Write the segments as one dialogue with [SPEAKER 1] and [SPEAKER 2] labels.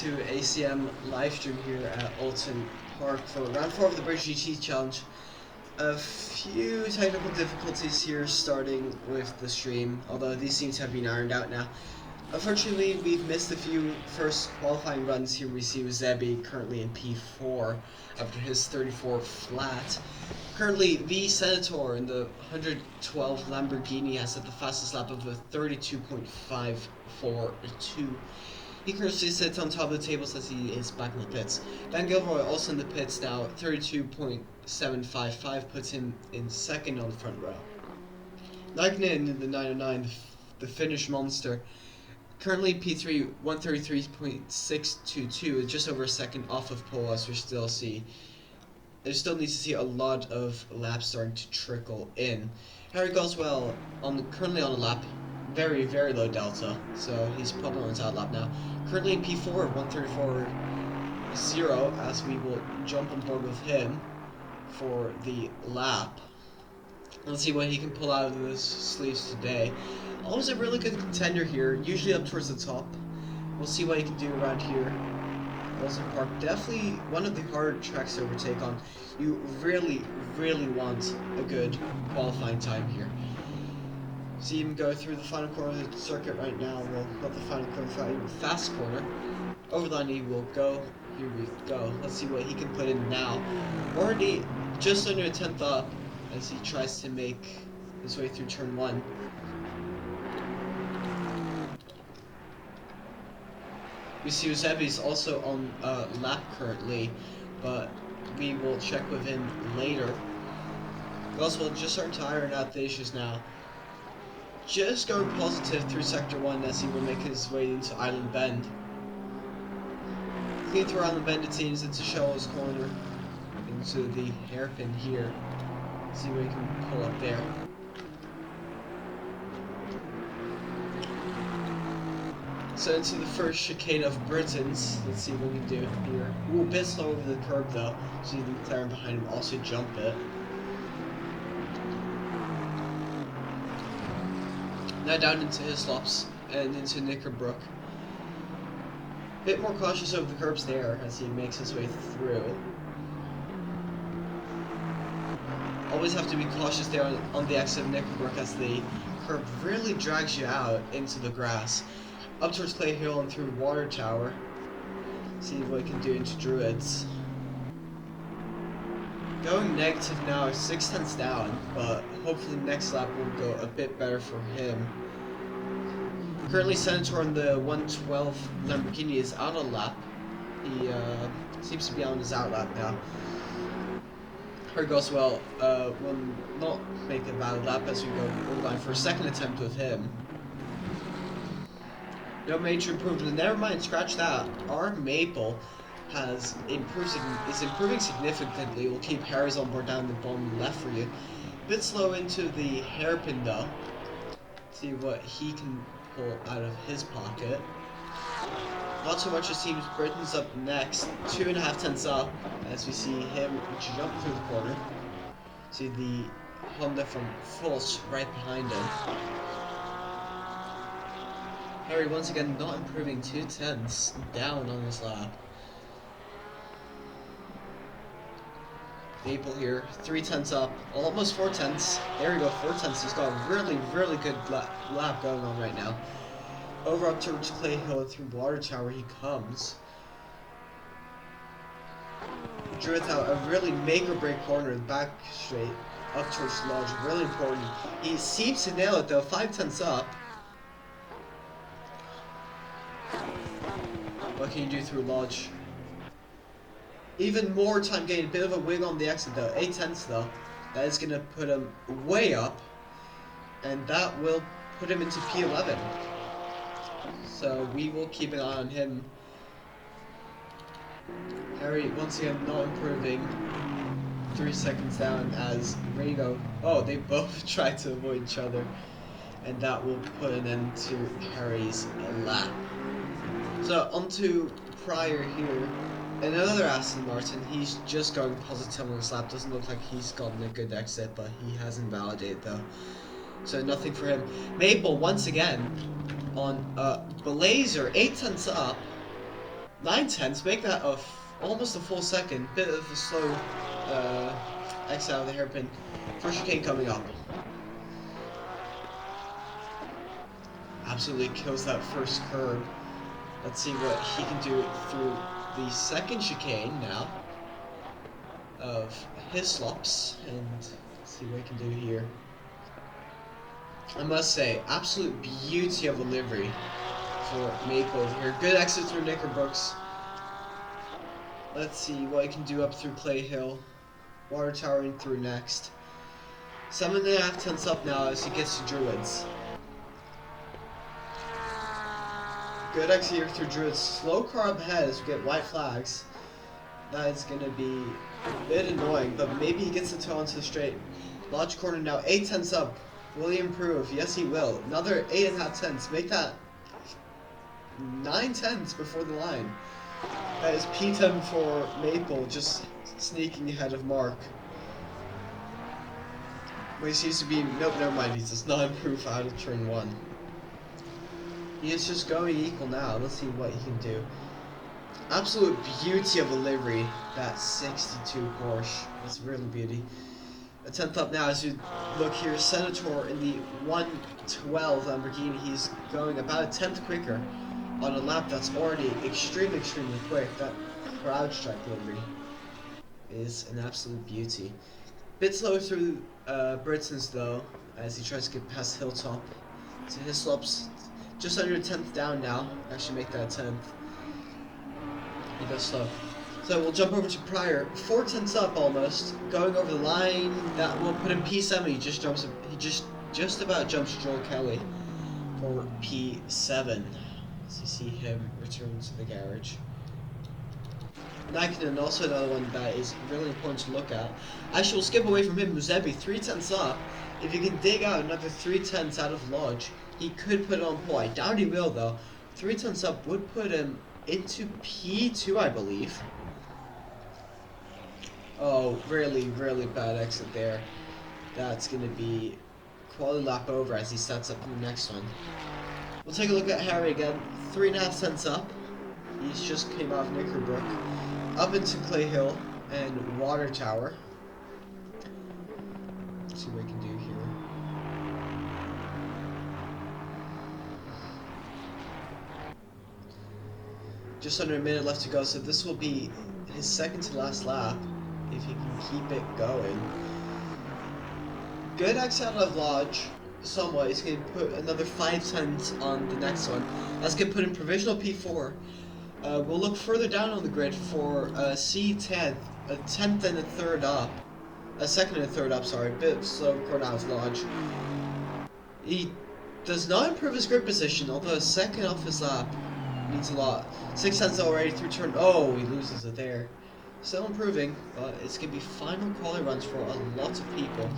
[SPEAKER 1] to ACM live stream here at Oulton Park for round 4 of the British GT Challenge. A few technical difficulties here starting with the stream, although these seem to have been ironed out now. Unfortunately, we've missed a few first qualifying runs here. We see Zebi currently in P4 after his 34 flat. Currently, the Senator in the 112 Lamborghini has set the fastest lap of a 32.542. He currently sits on top of the table since he is back in the pits. Ben Gilroy also in the pits now, 32.755 puts him in second on the front row. Nagnin in the 909, the Finnish monster, currently P3, 133.622, just over a second off of pole, as we still see. There still needs to see a lot of laps starting to trickle in. Harry Goswell currently on a lap. Very, very low delta, so he's probably on his out lap now. Currently in P4, 134.0, as we will jump on board with him for the lap. Let's see what he can pull out of his sleeves today. Always a really good contender here, usually up towards the top. We'll see what he can do around here. Oulton Park, definitely one of the harder tracks to overtake on. You really, really want a good qualifying time here. See him go through the final corner of the circuit right now. Well, not the final corner, the fast corner. Over the line he will go. Here we go. Let's see what he can put in now. Already just under a tenth up as he tries to make his way through turn 1. We see Eusebi's also on lap currently, but we will check with him later. We also will just start to iron out the issues now. Just going positive through Sector 1 as he will make his way into Island Bend. Clean through Island Bend it seems into Shell's corner, into the hairpin here. See what he can pull up there. So into the first chicane of Britain's. Let's see what we can do here. Ooh, a bit slow over the curb though. See the McLaren behind him also jump it. Now down into Hislops and into Knickerbrook. Bit more cautious over the curbs there as he makes his way through. Always have to be cautious there on the exit of Knickerbrook as the curb really drags you out into the grass. Up towards Clay Hill and through Water Tower. See what he can do into Druids. Going negative now, 6 tenths down, but hopefully next lap will go a bit better for him. Currently Senator in the 112 Lamborghini is out of lap. He seems to be on his out lap now. Harry Goswell will not make a valid lap as we go over the line for a second attempt with him. No major improvement. Never mind, scratch that. Our Maple has is improving significantly. We'll keep Harry's on board down the bottom left for you. A bit slow into the hairpin though. See what he can pull out of his pocket. Not so much, it seems. Britain's up next. 2.5 tenths up as we see him jump through the corner. See the Honda from Fulch right behind him. Harry once again not improving, 2 tenths down on his lap. Maple here, 3 tenths up, almost 4 tenths. There we go, 4 tenths. He's got a really, really good lap going on right now. Over up towards Clay Hill through Water Tower he comes. Druids out a really make or break corner, back straight, up towards Lodge, really important. He seems to nail it though, 5 tenths up. What can you do through Lodge? Even more time gain, a bit of a wing on the exit though, 8 tenths though. That is going to put him way up, and that will put him into P11. So we will keep an eye on him. Harry once again not improving, 3 seconds down as Ringo. Oh, they both tried to avoid each other, and that will put an end to Harry's lap. So onto Pryor here. Another Aston Martin. He's just going positive on his lap. Doesn't look like he's gotten a good exit, but he hasn't validated though. So nothing for him. Maple once again on Blazer, 8 tenths up. 9/10, make that almost a full second. Bit of a slow exit out of the hairpin. First chicane coming up. Absolutely kills that first curb. Let's see what he can do through the second chicane now of Hislops, and let's see what he can do here. I must say, absolute beauty of a livery for Maple over here. Good exit through Knickerbrooks. Let's see what he can do up through Clay Hill. Water towering through next. 7.5 tenths up now as he gets to Druids. Good exit here through Druids. Slow car up ahead as we get white flags. That is going to be a bit annoying, but maybe he gets the toe onto the straight. Lodge corner now, 8 tenths up. Will he improve? Yes, he will. Another 8.5 tenths. Make that 9 tenths before the line. That is P10 for Maple, just sneaking ahead of Mark. But he seems to be... Nope, never mind. He does not improve out of turn 1. He is just going equal now. Let's see what he can do. Absolute beauty of a livery. That 62 Porsche. That's really beauty. A 10th up now as you look here. Senator in the 112 Lamborghini. He's going about a 10th quicker on a lap that's already extremely quick. That crouch track livery is an absolute beauty. Bit slower through Britain's though, as he tries to get past Hilltop. To Hislops, just under a 10th down now. Actually make that a 10th. He goes slow. So we'll jump over to Pryor. 4 tenths up almost. Going over the line. That will put him P7. He just about jumps Joel Kelly for P7. As you see him return to the garage. Nikon, also another one that is really important to look at. Actually, we'll skip away from him. Muzebi, 3 tenths up. If you can dig out another 3 tenths out of Lodge, he could put it on pole. I doubt he will though. 3 tenths up would put him into P2, I believe. Oh, really bad exit there. That's going to be quality lap over as he sets up for the next one. We'll take a look at Harry again. 3.5 tenths up. He's just came off Knickerbrook. Up into Clay Hill and Water Tower. Let's see what we can do here. Just under a minute left to go, so this will be his second to last lap if he can keep it going. Good exit out of Lodge. Somewhat. He's going to put another 5 tenths on the next one. That's going to put in provisional P4. We'll look further down on the grid for C10, a 10th and a 3rd up. A 2nd and a 3rd up, sorry. A bit slow according out of Lodge. He does not improve his grid position, although a 2nd off his lap means a lot. 6 tenths already through turn. Oh, he loses it there. Still improving, but it's going to be final quality runs for a lot of people.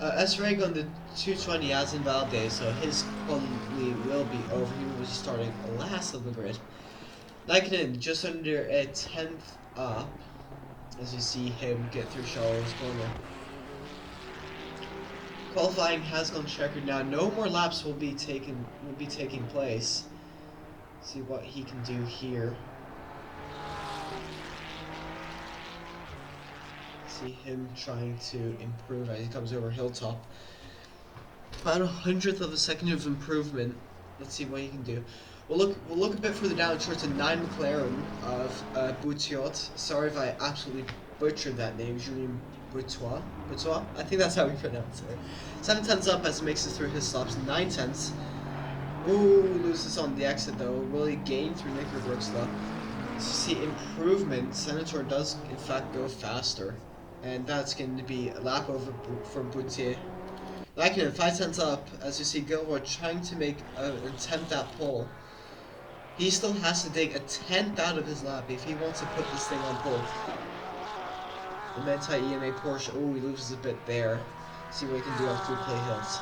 [SPEAKER 1] S-Reg on the 220 as in Valdez, so his quality will be over. He was starting last of the grid. Nikon just under a 10th up, as you see him get through Shaw's corner. Qualifying has gone checkered now. No more laps will be taking place. See what he can do here. See him trying to improve as he comes over Hilltop. About 100th of a second of improvement. Let's see what he can do. We'll look a bit further down towards the 9 McLaren of Boutiot. Sorry if I absolutely butchered that name. Julien Boutiot? I think that's how we pronounce it. 7 tenths up as he makes it through his stops. 9 tenths. Ooh, loses on the exit though. Will he gain through Knickerbrooks though? So see improvement. Senator does in fact go faster. And that's going to be a lap over for Boutier. Like 5 tenths up as you see Gilroy trying to make a 10th at pole. He still has to dig a 10th out of his lap if he wants to put this thing on pole. The Mentai EMA Porsche, oh, he loses a bit there. See what he can do up through Clay Hills.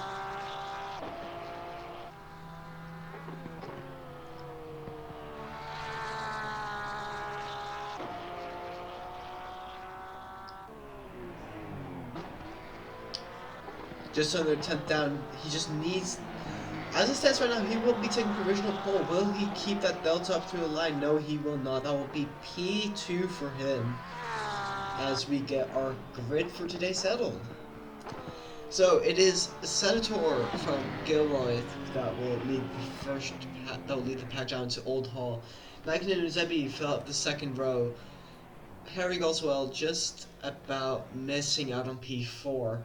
[SPEAKER 1] Just under 10th down, he just needs... As it stands right now, he will be taking provisional pole. Will he keep that delta up through the line? No, he will not. That will be P2 for him as we get our grid for today settled. So it is Senator from Gilroy that will lead the pack down to Old Hall. Mackinnon and Zebi fill up the second row. Harry Goswell just about missing out on P4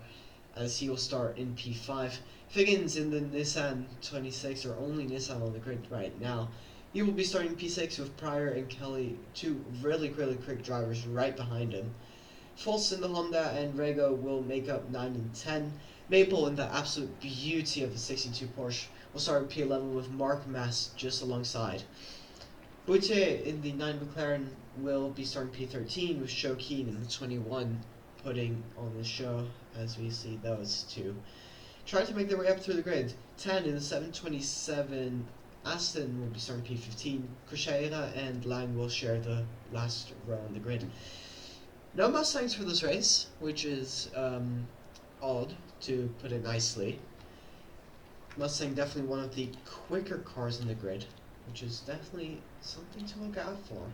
[SPEAKER 1] as he will start in P5. Figgins in the Nissan 26, or only Nissan on the grid right now. He will be starting P6 with Pryor and Kelly, two really quick drivers right behind him. Foss in the Honda and Rego will make up 9 and 10. Maple in the absolute beauty of the 62 Porsche will start in P11 with Mark Mass just alongside. Boutier in the 9 McLaren will be starting P13 with Show Keen in the 21 putting on the show as we see those two trying to make their way up through the grid. 10 in the 727 Aston will be starting P15. Cruzeiro and Lang will share the last row on the grid. No Mustangs for this race, which is odd to put it nicely. Mustang definitely one of the quicker cars in the grid, which is definitely something to look out for.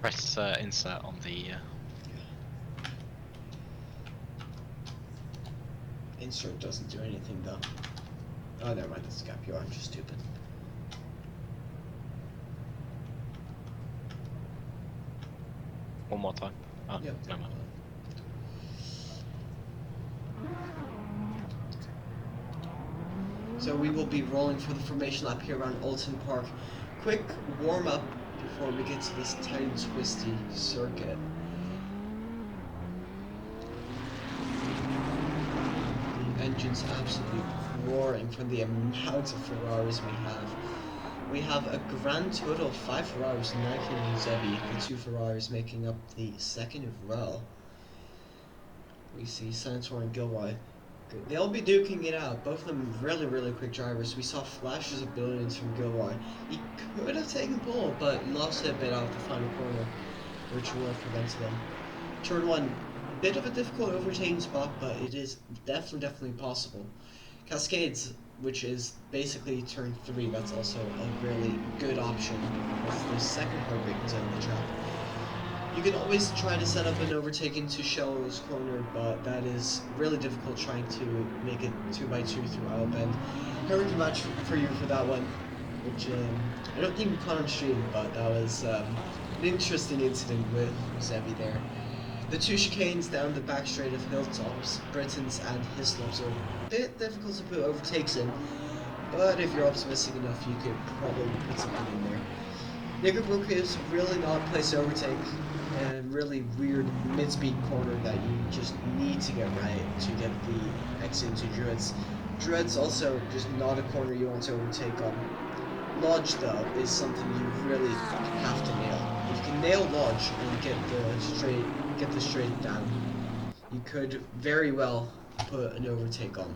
[SPEAKER 2] Press insert on the.
[SPEAKER 1] Insert doesn't do anything though. Oh, never mind. That's a gap. You are just stupid.
[SPEAKER 2] One more time. Oh,
[SPEAKER 1] Yep.
[SPEAKER 2] never mind.
[SPEAKER 1] So we will be rolling for the formation lap here around Oulton Park. Quick warm up before we get to this tight and twisty circuit. The engine's absolutely roaring from the amount of Ferraris we have. We have a grand total of 5 Ferraris, Nike and Zebi, the 2 Ferraris making up the second row. We see Senator and Gilroy. They'll be duking it out. Both of them really quick drivers. We saw flashes of brilliance from Gilroy. He could have taken pole, but lost it a bit out of the final corner, which would have prevented him. Turn 1, bit of a difficult overtaking spot, but it is definitely possible. Cascades, which is basically turn 3, that's also a really good option with the second heartbreaking zone of the track. You can always try to set up an overtaking to Shell's corner, but that is really difficult trying to make it 2x2 through Isle Bend. Heroic match for you for that one, which I don't think we caught on stream, but that was an interesting incident with Zebi there. The 2 chicanes down the back straight of Hilltops, Britons and Hislops are a bit difficult to put overtakes in, but if you're optimistic enough, you could probably put something in there. Nickerbrook is really not a place to overtake, and really weird mid-speed corner that you just need to get right to get the exit into Druids. Druids also just not a corner you want to overtake on. Lodge though is something you really have to nail. If you can nail Lodge and get the straight down, you could very well put an overtake on.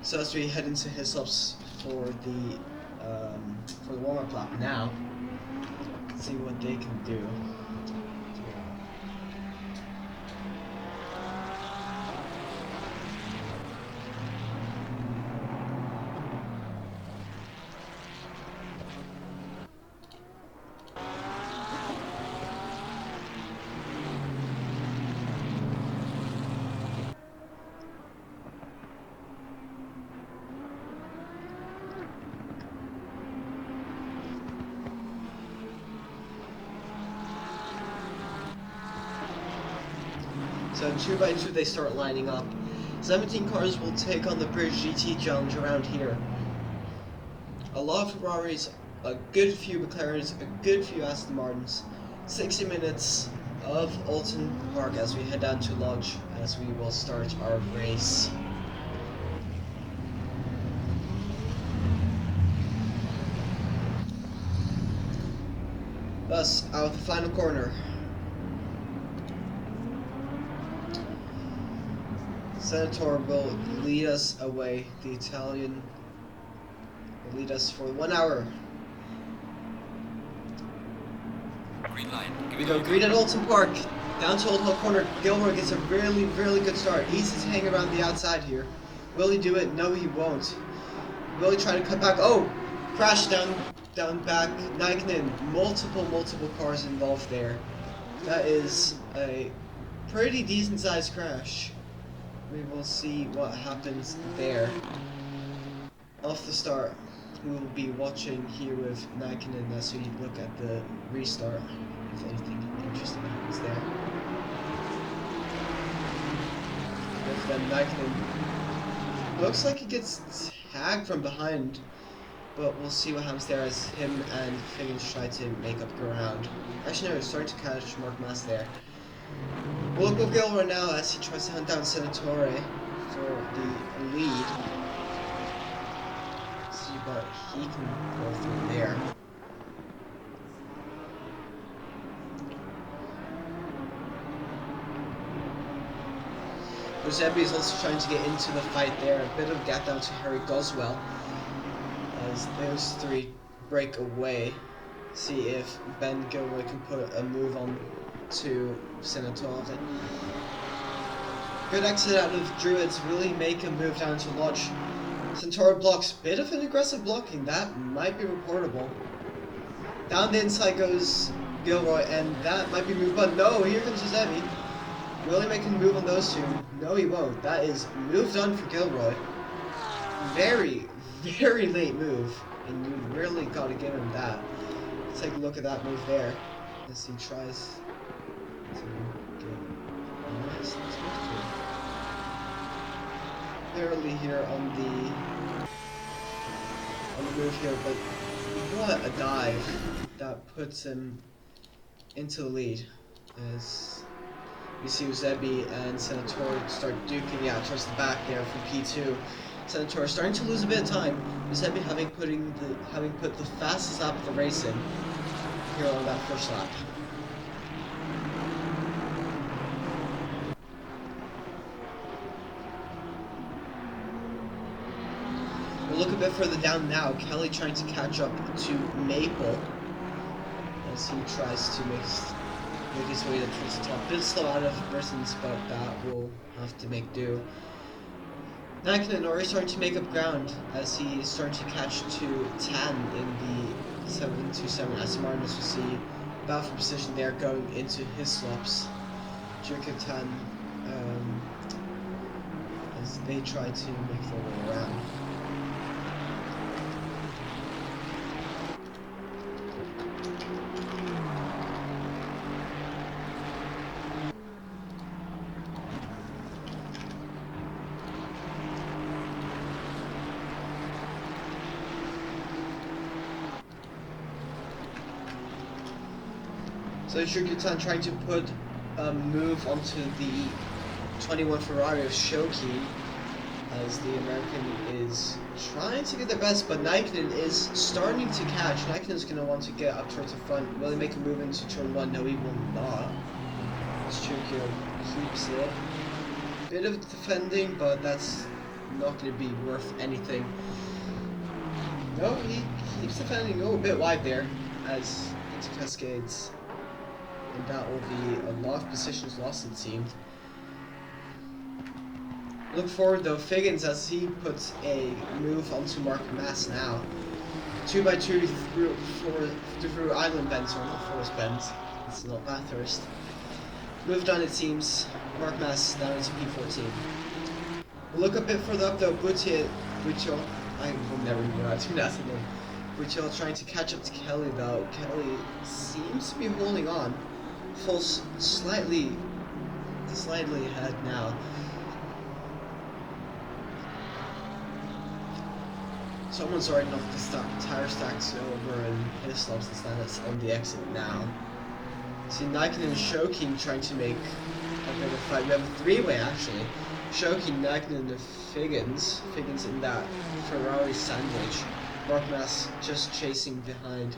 [SPEAKER 1] So as we head into Hislops for the warm-up lap now, let's see what they can do. So 2 by 2 they start lining up. 17 cars will take on the British GT challenge around here. A lot of Ferraris, a good few McLarens, a good few Aston Martins. 60 minutes of Oulton Park as we head down to Lodge as we will start our race. Thus, out of the final corner. Senator will lead us away. The Italian will lead us for 1 hour.
[SPEAKER 3] Green line.
[SPEAKER 1] We go green at Oulton Park. Down to Old Hall Corner. Gilroy gets a really, really good start. He's just hanging around the outside here. Will he do it? No, he won't. Will he try to cut back? Oh! Crash down back. Nikon. Multiple cars involved there. That is a pretty decent sized crash. We will see what happens there. Off the start, we will be watching here with Nikon as we look at the restart. If anything interesting happens there. With them, Nikon looks like he gets tagged from behind, but we'll see what happens there as him and Figgins try to make up ground. Actually, no, he's starting to catch Mark Mass there. We'll look with Gilroy now as he tries to hunt down Senatore for the lead. See what he can go through there. Rosebi is also trying to get into the fight there. A bit of gap down to Harry Goswell as those three break away. See if Ben Gilroy can put a move on to Senatore. Good exit out of Druids, really make a move down to Lodge. Centaur blocks, bit of an aggressive blocking, that might be reportable. Down the inside goes Gilroy, and that might be move, but no, here comes Giuseppe. Will he make a move on those two? No, he won't. That is move done for Gilroy. Very, very late move, and you really gotta give him that. Let's take a look at that move there as he tries to get a nice barely here on the move here, but what a dive that puts him into the lead as we see Uzebi and Senatore start duking out towards the back there from P2. Senatore starting to lose a bit of time. Uzebi having put the fastest lap of the race in here on that first lap. We'll look a bit further down now. Kelly trying to catch up to Maple as he tries to make his way towards the top. Bit slow out of Britain's, but that will have to make do. Nakinen already starting to make up ground as he is starting to catch to Tan in the 727 Aston Martin, as we see battle for position there going into his slops. Jacob Tan as they try to make their way around. So Shukutan trying to put a move onto the 21 Ferrari of Shoki as the American is trying to get the best, but Nikon is starting to catch. Nikon is going to want to get up towards the front. Will he make a move into turn 1? No, he will not. Shukio keeps it. Bit of defending, but that's not going to be worth anything. No, he keeps defending. Oh, a bit wide there as into Cascades. And that will be a lot of positions lost, it seemed. Look forward though, Figgins as he puts a move onto Mark Mass now. 2x2 through Island Bends, or not Forest Bends. It's not Bathurst. Moved on, it seems. Mark Mass down into P14. We'll look a bit further up though, Buccio, I will never remember how to pronounce the name. Buccio trying to catch up to Kelly though. Kelly seems to be holding on. Falls slightly slightly ahead now. Someone's already knocked the tire stacks over and pit stops and that's on the exit now. See Nike and Shokin trying to make a bit of a fight. We have a three-way actually. Shokin, Nike and Figgins. Figgins in that Ferrari sandwich. Markmas just chasing behind.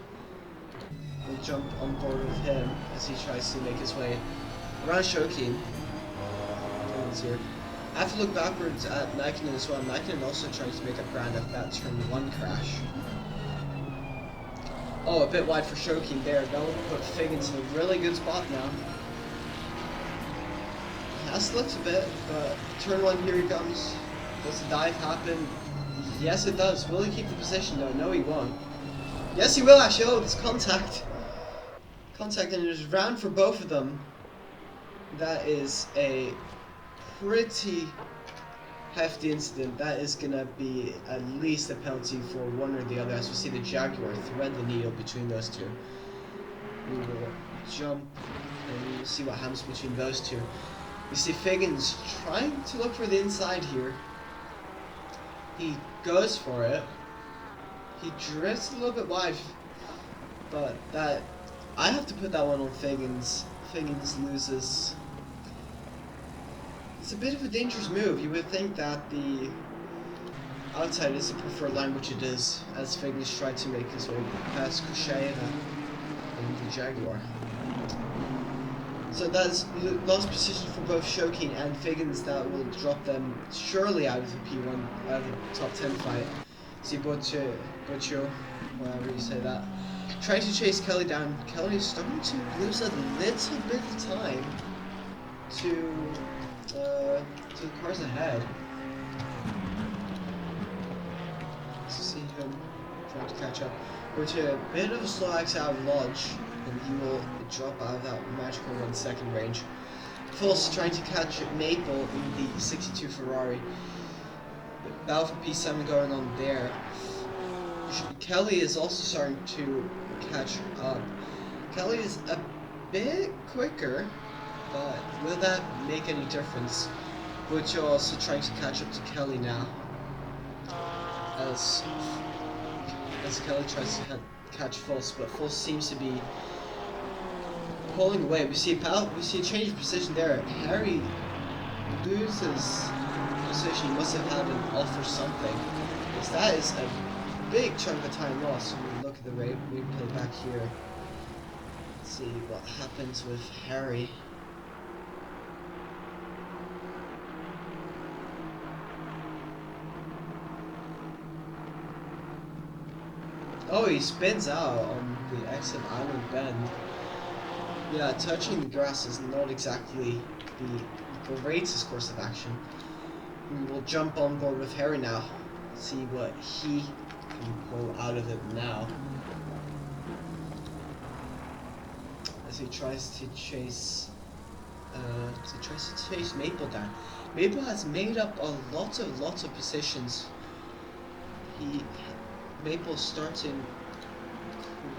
[SPEAKER 1] We'll jump on board with him as he tries to make his way around Shokin. Here. I have to look backwards at Naikinen as well. Naikinen also trying to make up ground at that turn 1 crash. Oh, a bit wide for Shokin there. That will put Figgins in a really good spot now. Has slipped a bit, but turn 1 here he comes. Does the dive happen? Yes it does. Will he keep the position though? No he won't. Yes he will actually. Oh, there's contact. Contact and there's round for both of them. That is a pretty hefty incident. That is gonna be at least a penalty for one or the other as we see the Jaguar thread the needle between those two. We will jump and we will see what happens between those two. We see Figgins trying to look for the inside here. He goes for it. He drifts a little bit wide, but that I have to put that one on Figgins. Figgins loses. It's a bit of a dangerous move. You would think that the outside is the preferred line, which it is, as Figgins tried to make his way past Kushayeva and the Jaguar. So that's lost position for both Shokin and Figgins. That will drop them surely out of the P1, out of the top 10 fight. See Butcho, whatever you say that. Trying to chase Kelly down. Kelly is starting to lose a little bit of time to the cars ahead. Let's see him trying to catch up. We're to a bit of a slow X out of Lodge, and he will drop out of that magical 1 second range. Fuls trying to catch Maple in the 62 Ferrari. Battle for P7 going on there. Kelly is also starting to catch up. Kelly is a bit quicker, but will that make any difference? Butcho also trying to catch up to Kelly now. As Kelly tries to catch Fuls, but Fuls seems to be pulling away. We see a change of position there. Harry loses position. He must have had an off or something. Because that is a big chunk of time lost. When we look at the replay back here. Let's see what happens with Harry. Oh, he spins out on the exit island bend. Yeah, touching the grass is not exactly the greatest course of action. We will jump on board with Harry now. See what he can pull out of it now. As he tries to chase Maple down. Maple has made up a lot of positions. Maple starting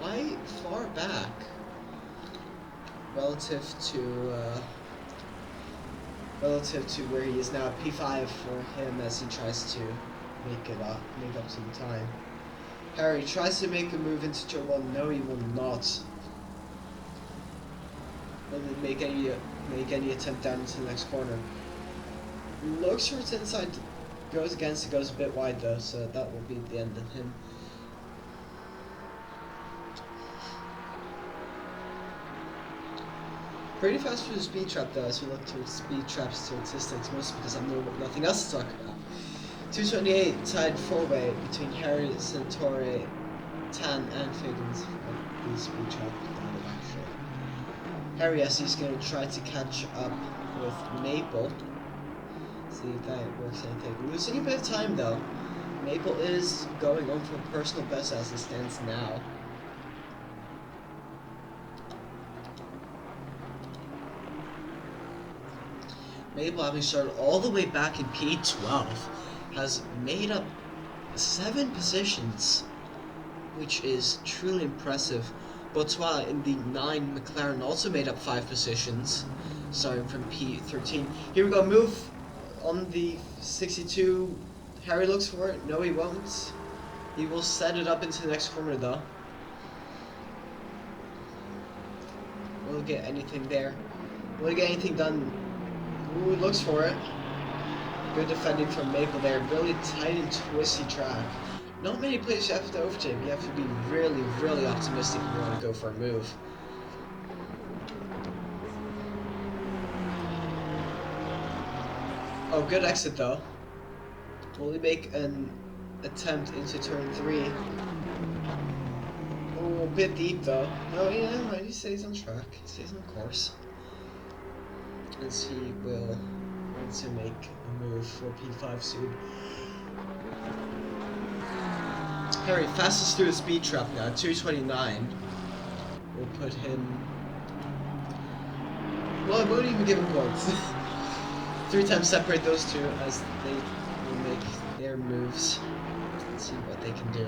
[SPEAKER 1] quite far back relative to where he is now. P5 for him as he tries to make up some time. Harry tries to make a move into turn 1. No, he will not. Doesn't make any attempt down into the next corner. Looks for its inside. Goes against it. Goes a bit wide though, so that will be the end of him. Pretty fast for the speed trap though, as we look towards speed trap statistics, mostly because I've nothing else to talk about. 228 tied 4-way between Harry, Centauri, Tan, and Figgins for the speed trap battle actually. Harry, yes, he's going to try to catch up with Maple. See if that works anything. Losing a bit of time though. Maple is going on for personal best as it stands now. Maple, having started all the way back in P12, has made up 7 positions, which is truly impressive. Bourtois in the 9 McLaren also made up 5 positions. starting from P13. Here we go, move on the 62. Harry looks for it. No, he won't. He will set it up into the next corner though. Will he get anything there? Will he get anything done? Ooh, he looks for it. Good defending from Maple there. Really tight and twisty track. Not many places you have to overtake. You have to be really, really optimistic if you want to go for a move. Oh, good exit though. Will he make an attempt into turn 3? Oh, a bit deep though. No, yeah, he stays on track. He stays on course. As he will want to make a move for P5 soon. Harry, fastest through a speed trap now, 229. We'll put him... Well, I won't even give him points. 3 times separate those two as they will make their moves. Let's see what they can do.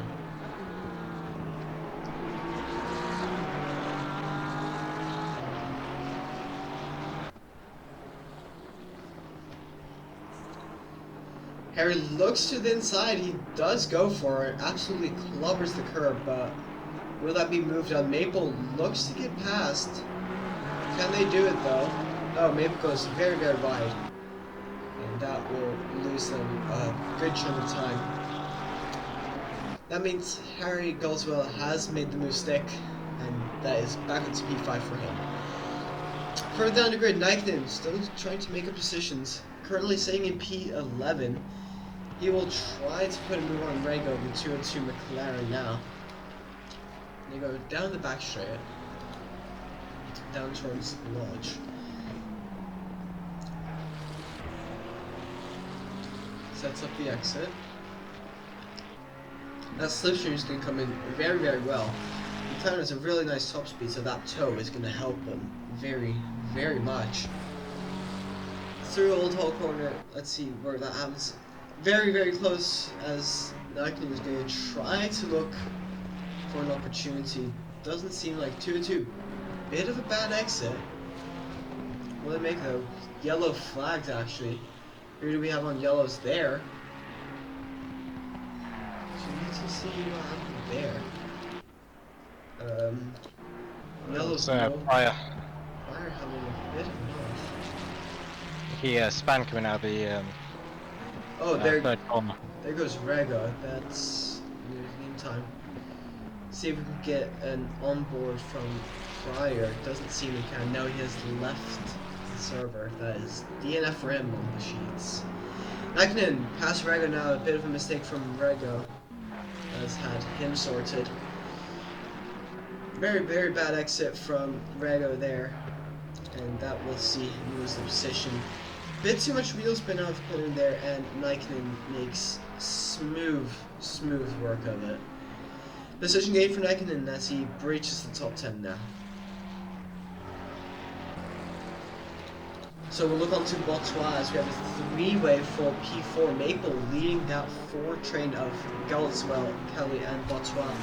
[SPEAKER 1] Harry looks to the inside. He does go for it. Absolutely clubbers the curb, but will that be moved on? Maple looks to get past. Can they do it though? No, Maple goes very, very wide. And that will lose them a good chunk of time. That means Harry Goldswell has made the move stick, and that is back into P5 for him. Further down the grid, Nikon still trying to make up positions. Currently sitting in P11. He will try to put a move on Rego, the 202 McLaren now. They go down the back straight, down towards the lodge. Sets up the exit. That slipstream is going to come in very, very well. McLaren has a really nice top speed, so that toe is going to help him very, very much. Through Old Hall Corner, let's see where that happens. Very, very close as Nikon is going to try to look for an opportunity. Doesn't seem like 2-2. Bit of a bad exit. Will they make though? Yellow flags actually. Who do we have on yellows there? So we need to see what happened there. Yellow's no.
[SPEAKER 2] Fire.
[SPEAKER 1] Fire having a bit of enough.
[SPEAKER 2] He span coming out of the
[SPEAKER 1] Oh, there
[SPEAKER 2] corner.
[SPEAKER 1] There goes Rega. That's in time. See if we can get an onboard from Fryer. Doesn't seem we can. No, he has left the server. That is DNF for him on the sheets. Nikon past Rego now. A bit of a mistake from Rego. Has had him sorted. Very, very bad exit from Rego there. And that will see him lose the position. Bit too much wheel spin out of the corner there, and Nikon makes smooth work of it. Position gain for Nikon as he breaches the top 10 now. So we'll look on to Botswana as we have a 3-way for P4. Maple leading that 4 train of Goldswell, Kelly, and Botswana.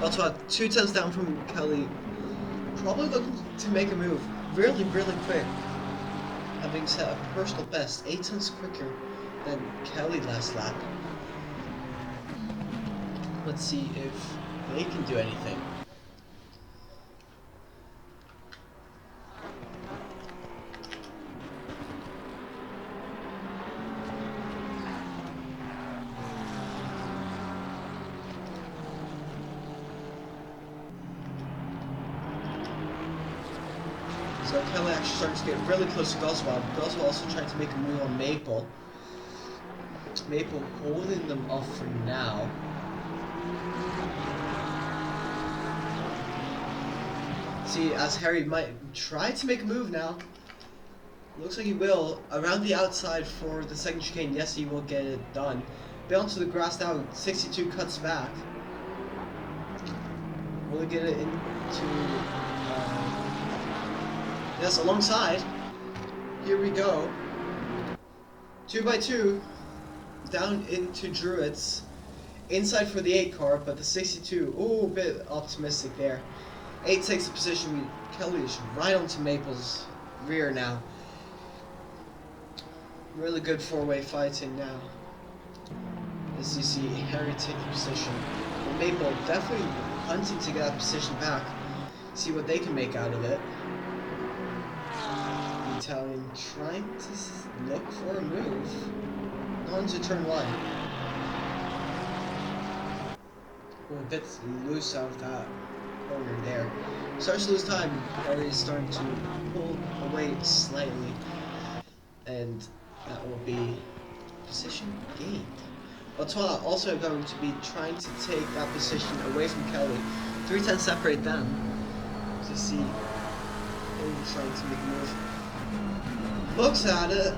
[SPEAKER 1] Botswana 2 tenths down from Kelly. Probably looking to make a move. Really, really quick. Having set a personal best 8 tenths quicker than Kelly last lap. Let's see if they can do anything. So Kelly actually starting to get really close to Goswell. Goswell also trying to make a move on Maple. Maple holding them off for now. See, as Harry might try to make a move now. Looks like he will. Around the outside for the second chicane. Yes, he will get it done. Bit onto the grass now. 62 cuts back. Will he get it into... yes, alongside. Here we go. 2x2. Down into Druids. Inside for the 8 car, but the 62. Ooh, a bit optimistic there. 8 takes the position. Kelly is right onto Maple's rear now. Really good four-way fighting now. As you see, Harry taking position. And Maple definitely hunting to get that position back. See what they can make out of it. The Italian trying to look for a move. On to turn one. We're a bit loose out of that corner there. Starts to lose time. Harry is starting to pull away slightly. And that will be position gained. Oulton also going to be trying to take that position away from Kelly. 310 separate them. To see him trying to make a move. Looks at it,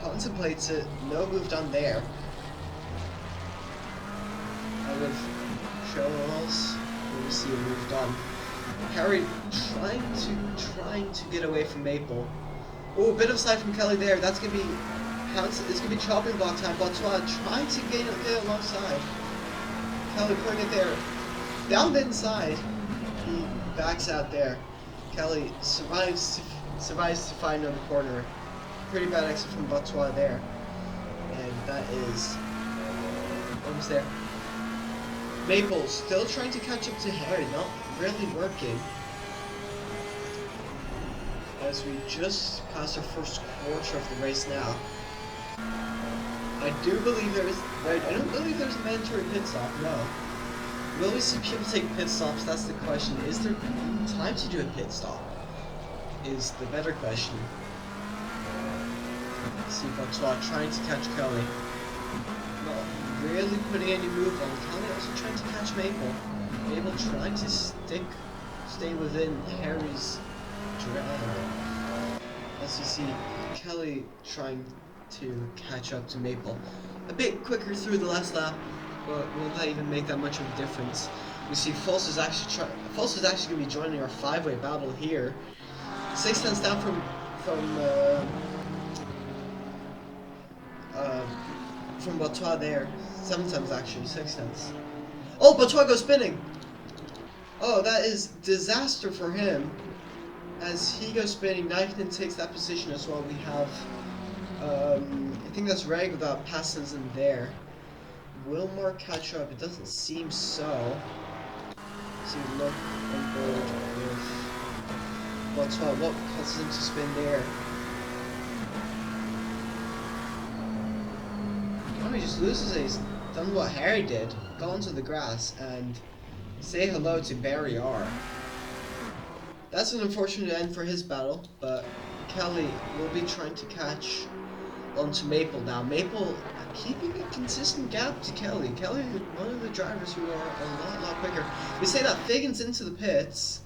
[SPEAKER 1] contemplates it, no move done there. Out of Charles, we see a move done. Harry trying to get away from Maple. Oh, a bit of slide from Kelly there. That's gonna be it's gonna be chopping block time. Oulton trying to get alongside. Kelly putting it there. Down the inside. He backs out there. Kelly survives to find another corner. Pretty bad exit from Oulton there. And that is almost there. Maple still trying to catch up to Harry, not really working. As we just passed our first quarter of the race now. I don't believe there's a mandatory pit stop, no. Will we see people take pit stops? That's the question. Is there time to do a pit stop? Is the better question. Let's see Oulton trying to catch Kelly. Not really putting any move on. Kelly also trying to catch Maple. Maple trying to stay within Harry's drag. As you see, Kelly trying to catch up to Maple. A bit quicker through the last lap, but will not even make that much of a difference. We see False is actually going to be joining our 5-way battle here. 6 tenths down from Oulton there. 7 tenths actually, 6 tenths. Oh, Oulton goes spinning! Oh, that is disaster for him. As he goes spinning, Knifton takes that position as well. We have, I think that's Reg without passes in there. Will Mark catch up? It doesn't seem so. So look on board with Oulton. What causes him to spin there? Oh, he just loses it. He's done what Harry did. Gone to the grass and say hello to Barry R. That's an unfortunate end for his battle, but Kelly will be trying to catch onto Maple now. Maple keeping a consistent gap to Kelly. Kelly, one of the drivers who are a lot quicker. We say that Fagan's into the pits.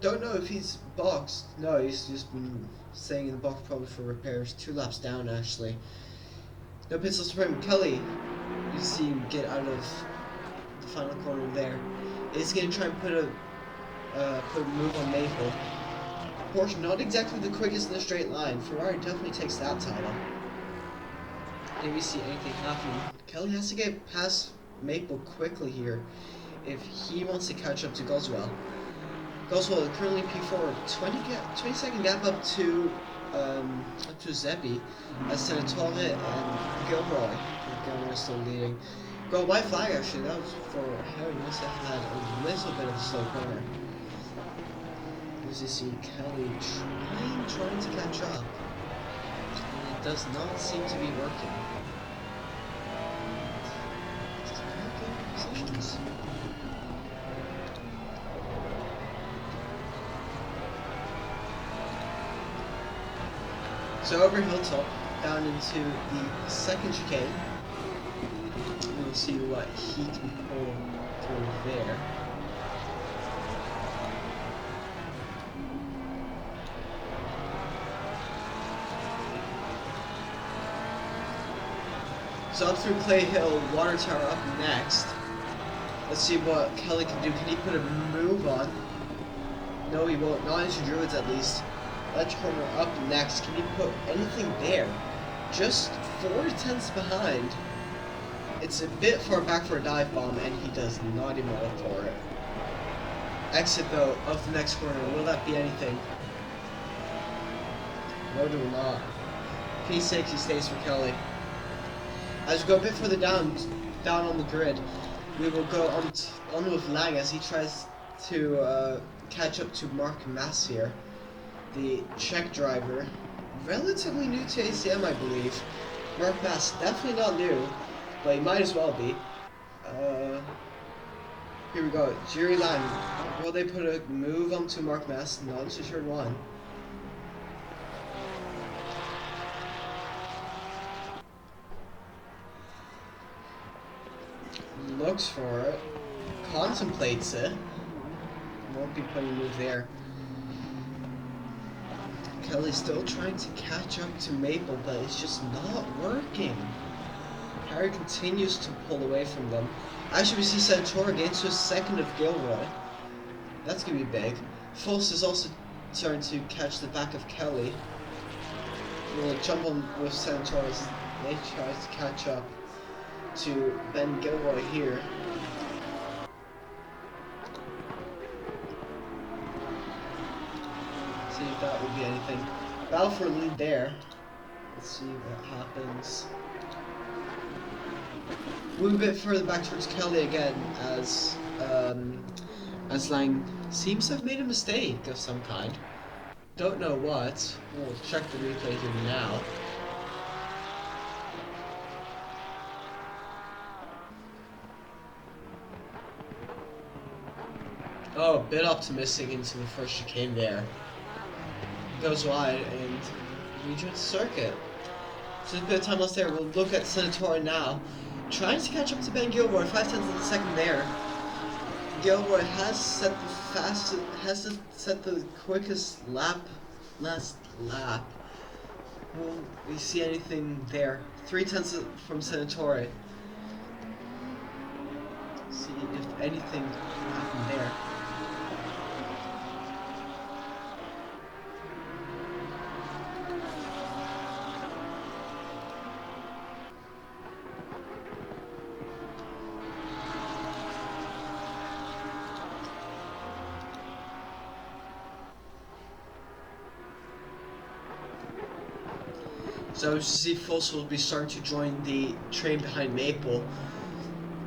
[SPEAKER 1] Don't know if he's boxed. No, he's just been staying in the box probably for repairs. 2 laps down actually. No pit stops for him. Kelly, you see him get out of the final corner there. Is going to try and put a move on Maple. Porsche not exactly the quickest in a straight line. Ferrari definitely takes that title. Did we see anything happening? Kelly has to get past Maple quickly here if he wants to catch up to Goswell. Goswell currently P4, 20-second gap up to Zeppi, as Senatore and Gilroy. Gilroy still leading. Got a white flag actually. That was for Harry. Must have had a little bit of a slow corner. As you see, Kelly trying to catch up. And it does not seem to be working. Just not getting positions. So over Hilltop, down into the second chicane. We'll see what he can pull through there. So up through Clay Hill, Water Tower up next. Let's see what Kelly can do. Can he put a move on? No, he won't. Not into Druids at least. Ledge corner up next. Can he put anything there? Just 4 tenths behind. It's a bit far back for a dive bomb, and he does not even look for it. Exit though of the next corner. Will that be anything? Road will not. P6, he stays for Kelly. As we go a bit further down on the grid, we will go on with Lang as he tries to catch up to Mark Mass here, the Czech driver, relatively new to ACM, I believe. Mark Mass, definitely not new, but he might as well be. Here we go, Jerry Lang. Will they put a move onto Mark Mass? Not into turn 1. Looks for it, contemplates it. Won't be putting a move there. Kelly's still trying to catch up to Maple, but it's just not working. Harry continues to pull away from them. Actually, we see Centaur get to a second of Gilroy. That's gonna be big. Fultz is also starting to catch the back of Kelly. We'll jump on with Centaur as they try to catch up to Ben Gilroy here. See if that would be anything. Battle for lead there. Let's see what happens. Move a bit further back towards Kelly again as Lang seems to have made a mistake of some kind. Don't know what. We'll check the replay here now. Oh, a bit optimistic into the first chicane there. Goes wide and rejoins the circuit. So there's a bit of time lost there. We'll look at Senator now. Trying to catch up to Ben Gilroy, 5/10 of a second there. Gilroy has set the quickest last lap. Will we see anything there? 3/10 from Senatore. See if anything happened there. So as you see, Fultz will be starting to join the train behind Maple.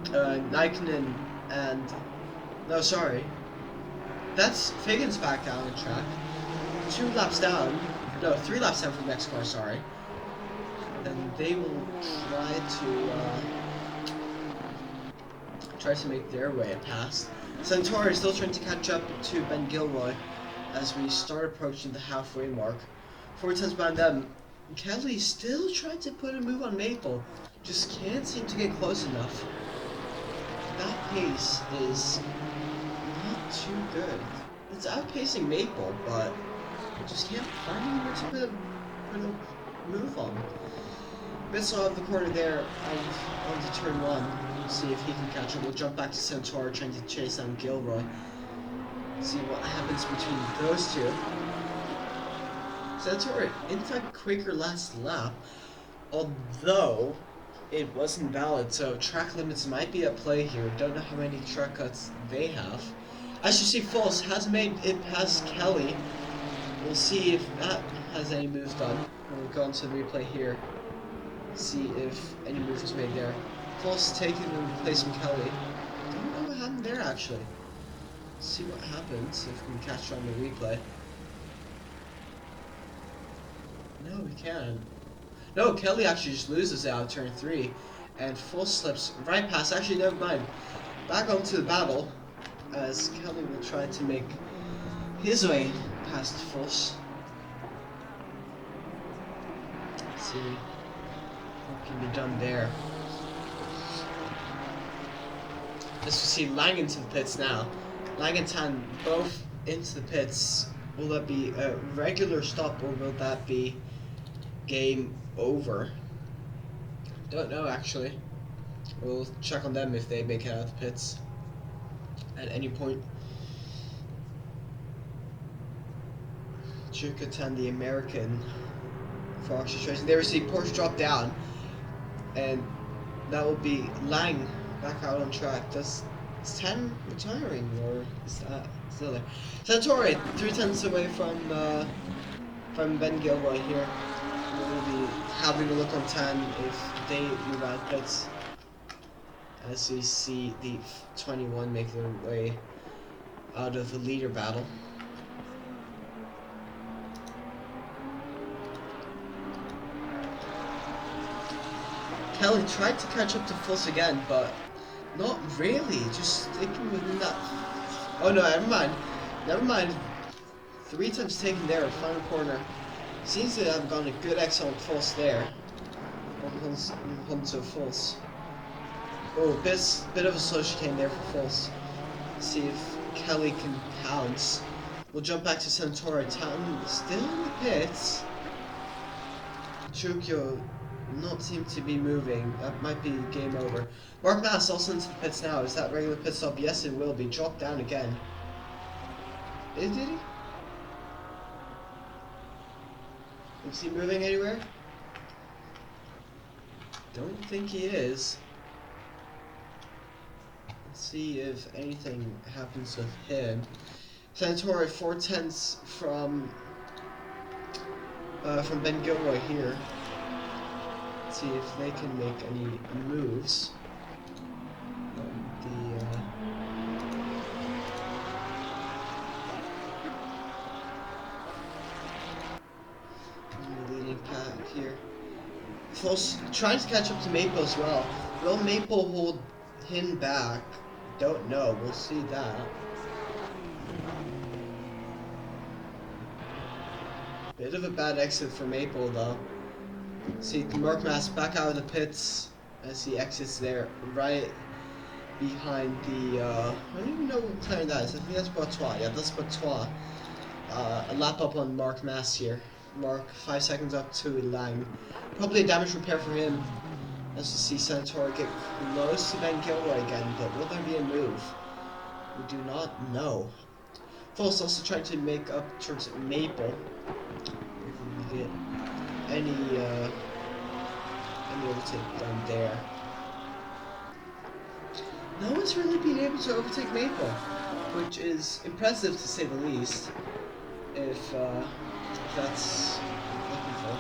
[SPEAKER 1] Nikinen and... No, sorry. That's Figgins back down the track. 2 laps down. No, 3 laps down from the next car, sorry. And they will try to make their way past. Centauri is still trying to catch up to Ben Gilroy as we start approaching the halfway mark. 4/10 behind them. Kelly still trying to put a move on Maple, just can't seem to get close enough. That pace is not too good. It's outpacing Maple, but just can't find anywhere to put a move on. Missile out of the corner there onto turn 1. See if he can catch up. We'll jump back to Centaur trying to chase down Gilroy. See what happens between those two. Centaur, in fact, quicker last lap, although it wasn't valid, so track limits might be at play here. Don't know how many track cuts they have. As you see, Fultz has made it past Kelly. We'll see if that has any moves done. We'll go into the replay here, see if any move was made there. Fultz taking the place from Kelly. Don't know what happened there, actually. Let's see what happens if we can catch on the replay. No, we can. No, Kelly actually just loses out of turn 3, and Fultz slips right past. Actually, never mind. Back onto the battle, as Kelly will try to make his way past Fultz. Let's see what can be done there. As we see Lang into the pits now. Lang and Tan both into the pits. Will that be a regular stop, or will that be game over? Don't know, actually. We'll check on them if they make it out of the pits at any point. Chukatan, the American for Oxford Racing. They receive Porsche drop down, and that will be Lang back out on track. Is Tan retiring, or is that still there? Centauri, 3/10 away from from Ben Gilroy here. We'll be having a look on 10 if they move out pits. As we see the 21 make their way out of the leader battle. Kelly tried to catch up to Fuss again, but not really. Just sticking within that. Oh no, never mind. Never mind. 3 times taken there, final corner. Seems to have gone a good excellent Fuss there. Hunter Fuss. Oh, bit of a slow chicane there for Fuss. See if Kelly can pounce. We'll jump back to Centauri Town. Still in the pits. Chukyo not seem to be moving. That might be game over. Mark Mass also into the pits now. Is that regular pit stop? Yes, it will be. Dropped down again. Did he? Is he moving anywhere? Don't think he is. Let's see if anything happens with him. Centauri 4/10 from Ben Gilroy here. Let's see if they can make any moves. The leading pack here. Close, trying to catch up to Maple as well. Will Maple hold him back? Don't know. We'll see that. Bit of a bad exit for Maple though. See Merkmass back out of the pits as he exits there, right behind the I don't even know what time that is. I think that's Boitois. Yeah, that's Boitois. A lap up on Mark Mass here. Mark 5 seconds up to Lang. Probably a damage repair for him. As you see Centauri get close to Ben Gilroy again, but will there be a move? We do not know. Full's also trying to make up towards Maple. If we get any overtake done there. No one's really been able to overtake Maple, which is impressive to say the least. If that's looking for.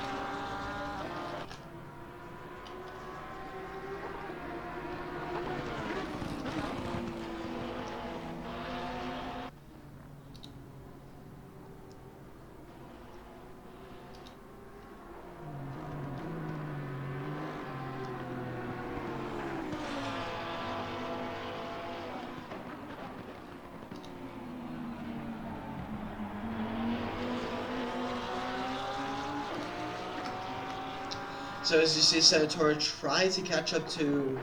[SPEAKER 1] So as you see, Centauri trying to catch up to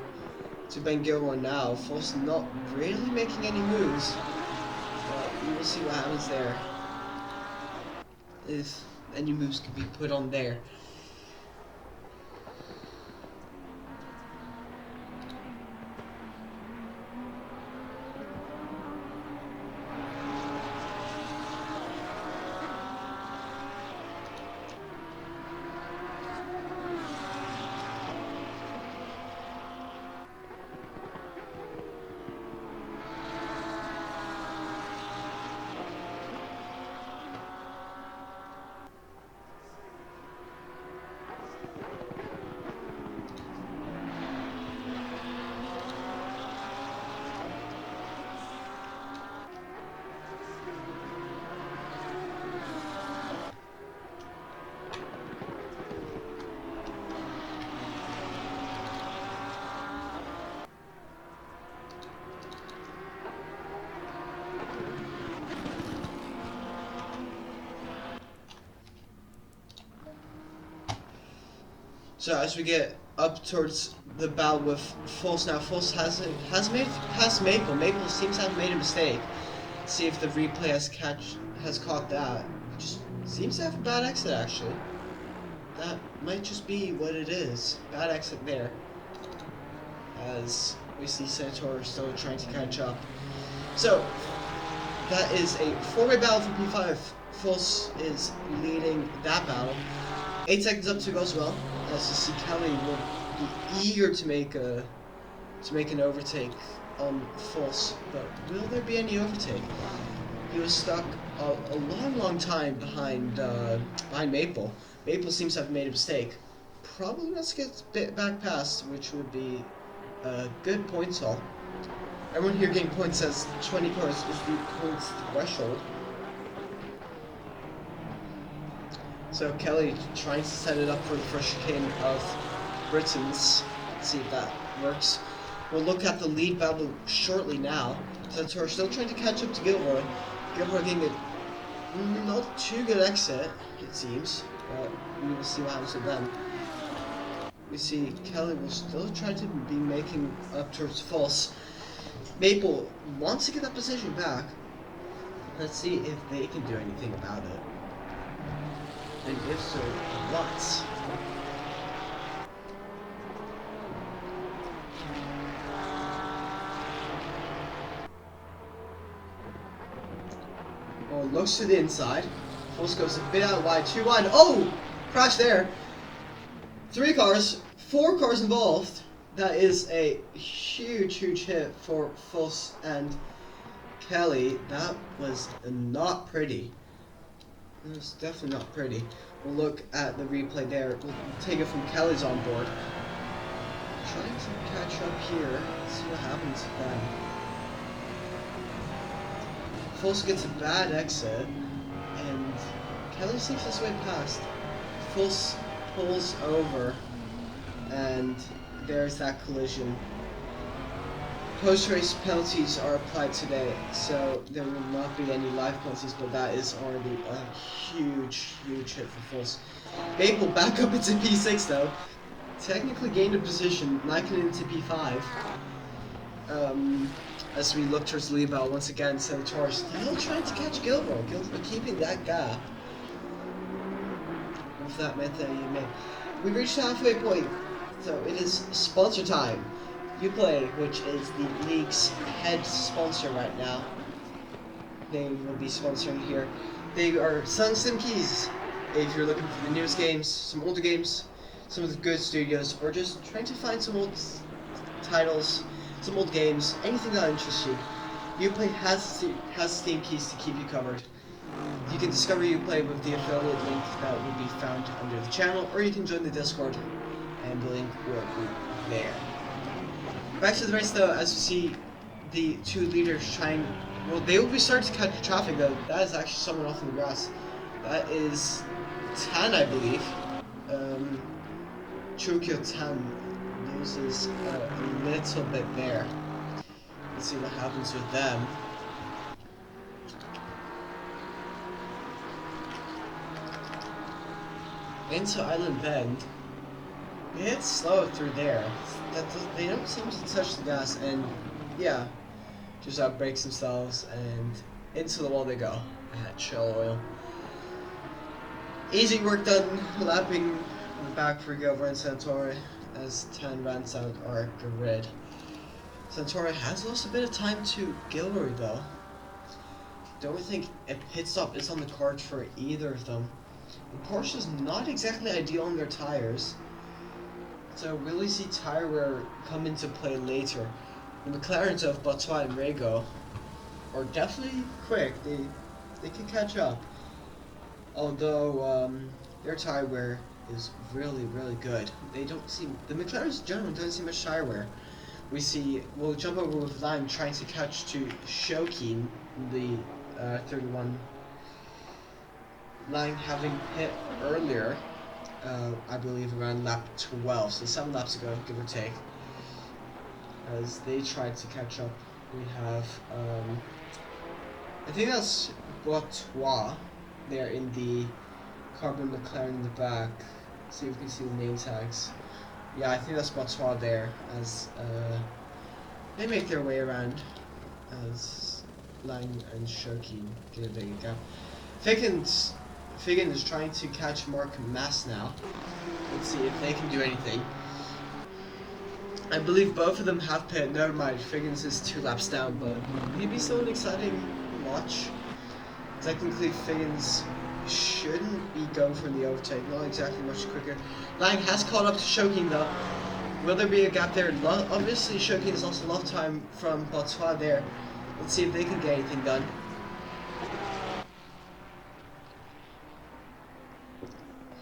[SPEAKER 1] Ben Gilroy now. Full's not really making any moves, but we will see what happens there. If any moves can be put on there. So as we get up towards the battle with Fuss now, Fuss has made past Maple. Maple seems to have made a mistake. See if the replay has caught that. Just seems to have a bad exit actually. That might just be what it is. Bad exit there. As we see Centauri still trying to catch up. So that is a 4-way battle for P5. Fuss is leading that battle. 8 seconds up to go as well. As you see, Kelly will be eager to make an overtake on Fuss, but will there be any overtake? he was stuck a long time behind Maple. Maple seems to have made a mistake. Probably let's get back past, which would be a good points haul. Everyone here getting points says 20 cars is the points threshold. So Kelly trying to set it up for the first chicane of Britons. Let's see if that works. We'll look at the lead battle shortly now. Santora still trying to catch up to Gilroy. Gilroy getting a not too good exit, it seems. But we will see what happens with them. We see Kelly will still try to be making up towards false. Maple wants to get that position back. Let's see if they can do anything about it. And if so, what? Well, looks to the inside. False goes a bit out wide, too wide. Oh! Crash there. 3 cars, 4 cars involved. That is a huge hit for Fuss and Kelly. That was not pretty. It was definitely not pretty. We'll look at the replay there. We'll take it from Kelly's on board. Trying to catch up here. See what happens with them. Fuss gets a bad exit, and Kelly sneaks his way past. Fuss pulls over, and there's that collision. Post-race penalties are applied today, so there will not be any live penalties, but that is already a huge hit for Fuss. Maple back up into P6 though. Technically gained a position, knocking into P5. As we look towards Levo once again, Santora still trying to catch Gilroy. Gilroy keeping that gap. If that meant that you made. We reached the halfway point, so it is sponsor time. Uplay, which is the league's head sponsor right now. They will be sponsoring here. They are selling sim keys. If you're looking for the newest games, some older games, some of the good studios, or just trying to find some old titles, some old games, anything that interests you. Uplay has Steam keys to keep you covered. You can discover Uplay with the affiliate link that will be found under the channel, or you can join the Discord, and the link will be there. Back to the race though, as you see the 2 leaders trying, well, they will be starting to catch traffic though. That is actually someone off in the grass. That is Tan, I believe. Chukyo Tan loses a little bit there. Let's see what happens with them. Into Island Bend. It's slow through there. They don't seem to touch the gas, and yeah, just outbrakes themselves, and into the wall they go. At Shell Oil. Easy work done, lapping in the back for Gilroy and Santora as 10 rounds out our grid. Santora has lost a bit of time to Gilroy though. Don't think a pit stop is on the cards for either of them. And Porsche's not exactly ideal on their tires, so we'll see tire wear come into play later. The McLarens of Botsois and Rego are definitely quick. They can catch up. Although their tire wear is really good. They don't seem, the McLarens in general don't see much tire wear. We'll jump over with Lang trying to catch to Shokin, the 31. Lang having hit earlier, I believe around lap 12, so 7 laps ago, give or take. As they tried to catch up, we have, I think that's Boitois there in the carbon McLaren in the back. See if we can see the name tags. Yeah, I think that's Boitois there, as they make their way around, as Lang and Shokin get a big gap. Figgin is trying to catch Mark Mass now. Let's see if they can do anything. I believe both of them have pit. Never mind, Figgins is 2 laps down, but maybe still an exciting watch. Technically, Figgins shouldn't be going for the overtake. Not exactly much quicker. Lang has caught up to Shokin though. Will there be a gap there? Obviously, Shokin has lost a lot of time from Boitois there. Let's see if they can get anything done.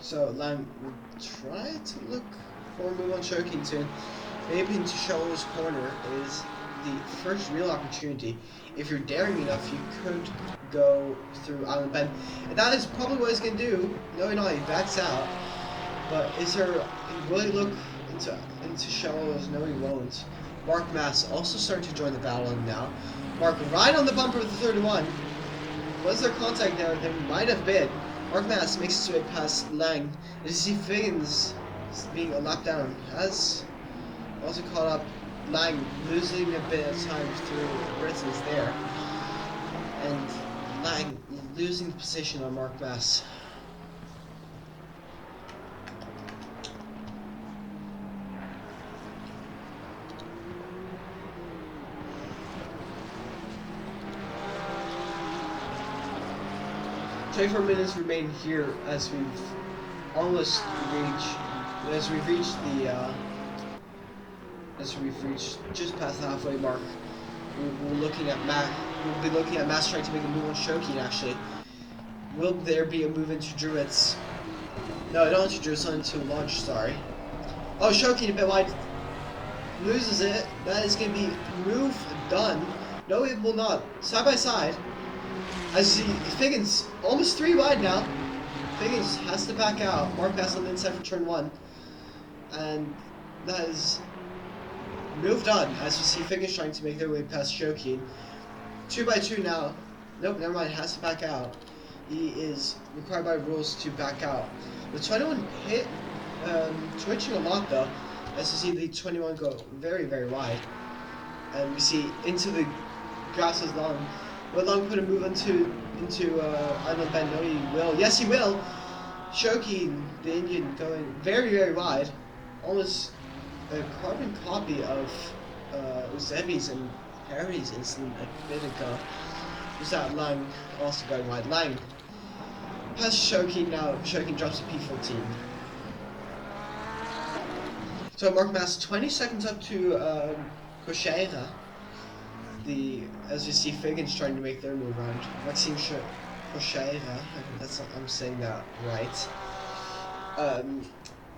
[SPEAKER 1] So Lang will try to look for a move on Shokington. Maybe into Shallow's corner is the first real opportunity. If you're daring enough, you could go through Island Bend. And that is probably what he's going to do. No, no, he backs out. But is there... Will he look into Shallow's? No, he won't. Mark Mass also starting to join the battle now. Mark right on the bumper of the 31. Was there contact there? There might have been. Mark Mass makes his way past Lang. As you see Figgins being lapped down. Has also caught up Lang, losing a bit of time through Britain's there. And Lang losing position on Mark Mass. "24 minutes remain here as we've almost reached, as we've reached just past the halfway mark. We're looking at We'll be looking at Mass trying to make a move on Shokin. Actually, will there be a move into Druids? No, not into Druids, into Launch. Sorry. Oh, Shokin a bit wide. Loses it. That is going to be move done. No, it will not. Side by side. As you see, Figgins almost 3 wide now. Figgins has to back out. Mark Pass on the inside for turn 1. And that is move done. As you see, Figgins trying to make their way past Shokin. 2 by 2 now. Nope, never mind. Has to back out. He is required by rules to back out. The 21 hit, twitching a lot though. As you see, the 21 go very, very wide. And we see into the grass is long. Will Long put a move into Island Bend? No, he will. Yes, he will. Shoki, the Indian, going very, very wide. Almost a carbon copy of Zebi's and Harry's incident a bit ago. Was that Lang also going wide? Lang has Shoki now. Shoki drops a P14. So Mark Mass 20 seconds up to Koshera. As you see, Figgins trying to make their move around. Maxime Koshera, I'm saying that right.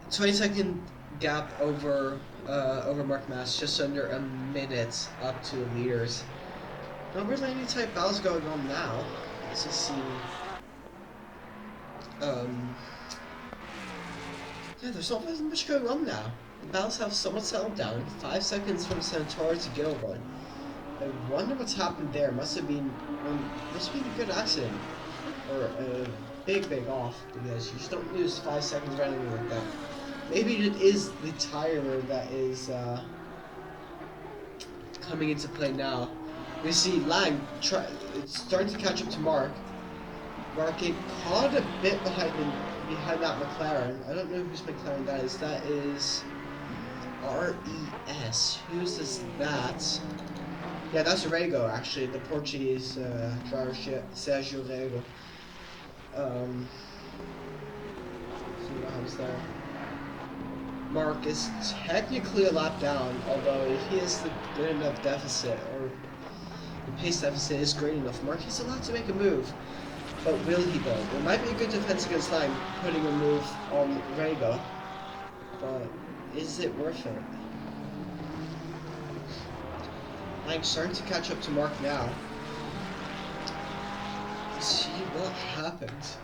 [SPEAKER 1] 20-second gap over Mark Mass, just under a minute up to the leaders. Not really any type battles going on now. As you see, yeah, there's not really much going on now. The battles have somewhat settled down. 5 seconds from Centaur to Gilroy. I wonder what's happened there. Must have been a good accident. Or a big off, because you just don't lose 5 seconds randomly like that. Maybe it is the timer that is coming into play now. We see Lang it's starting to catch up to Mark. Mark getting caught a bit behind that McLaren. I don't know whose McLaren that is. That is RES. Whose is that? Yeah, that's Rego, actually, the Portuguese driver, Sergio Rego. See what happens there. Mark is technically a lap down, although if he has the good enough deficit, or the pace deficit is great enough, Mark is allowed to make a move. But will he though? It might be a good defense against Lang, putting a move on Rego, but is it worth it? Lang starting to catch up to Mark now. Let's see what happens.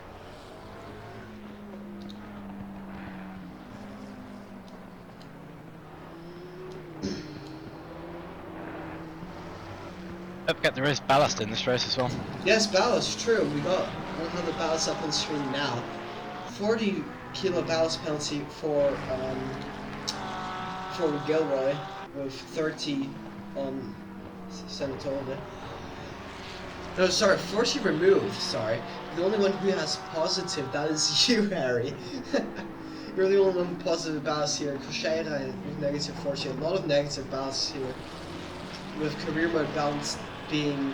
[SPEAKER 2] Don't forget there is ballast in this race as well.
[SPEAKER 1] Yes, ballast, true. We got another ballast up on the screen now. 40 kilo ballast penalty for Gilroy, with 30 on Senatore. No, sorry, 40 removed, sorry. The only one who has positive, that is you, Harry. You're the only one with positive ballast here. Koshera with negative 40. A lot of negative ballast here. With career mode balance being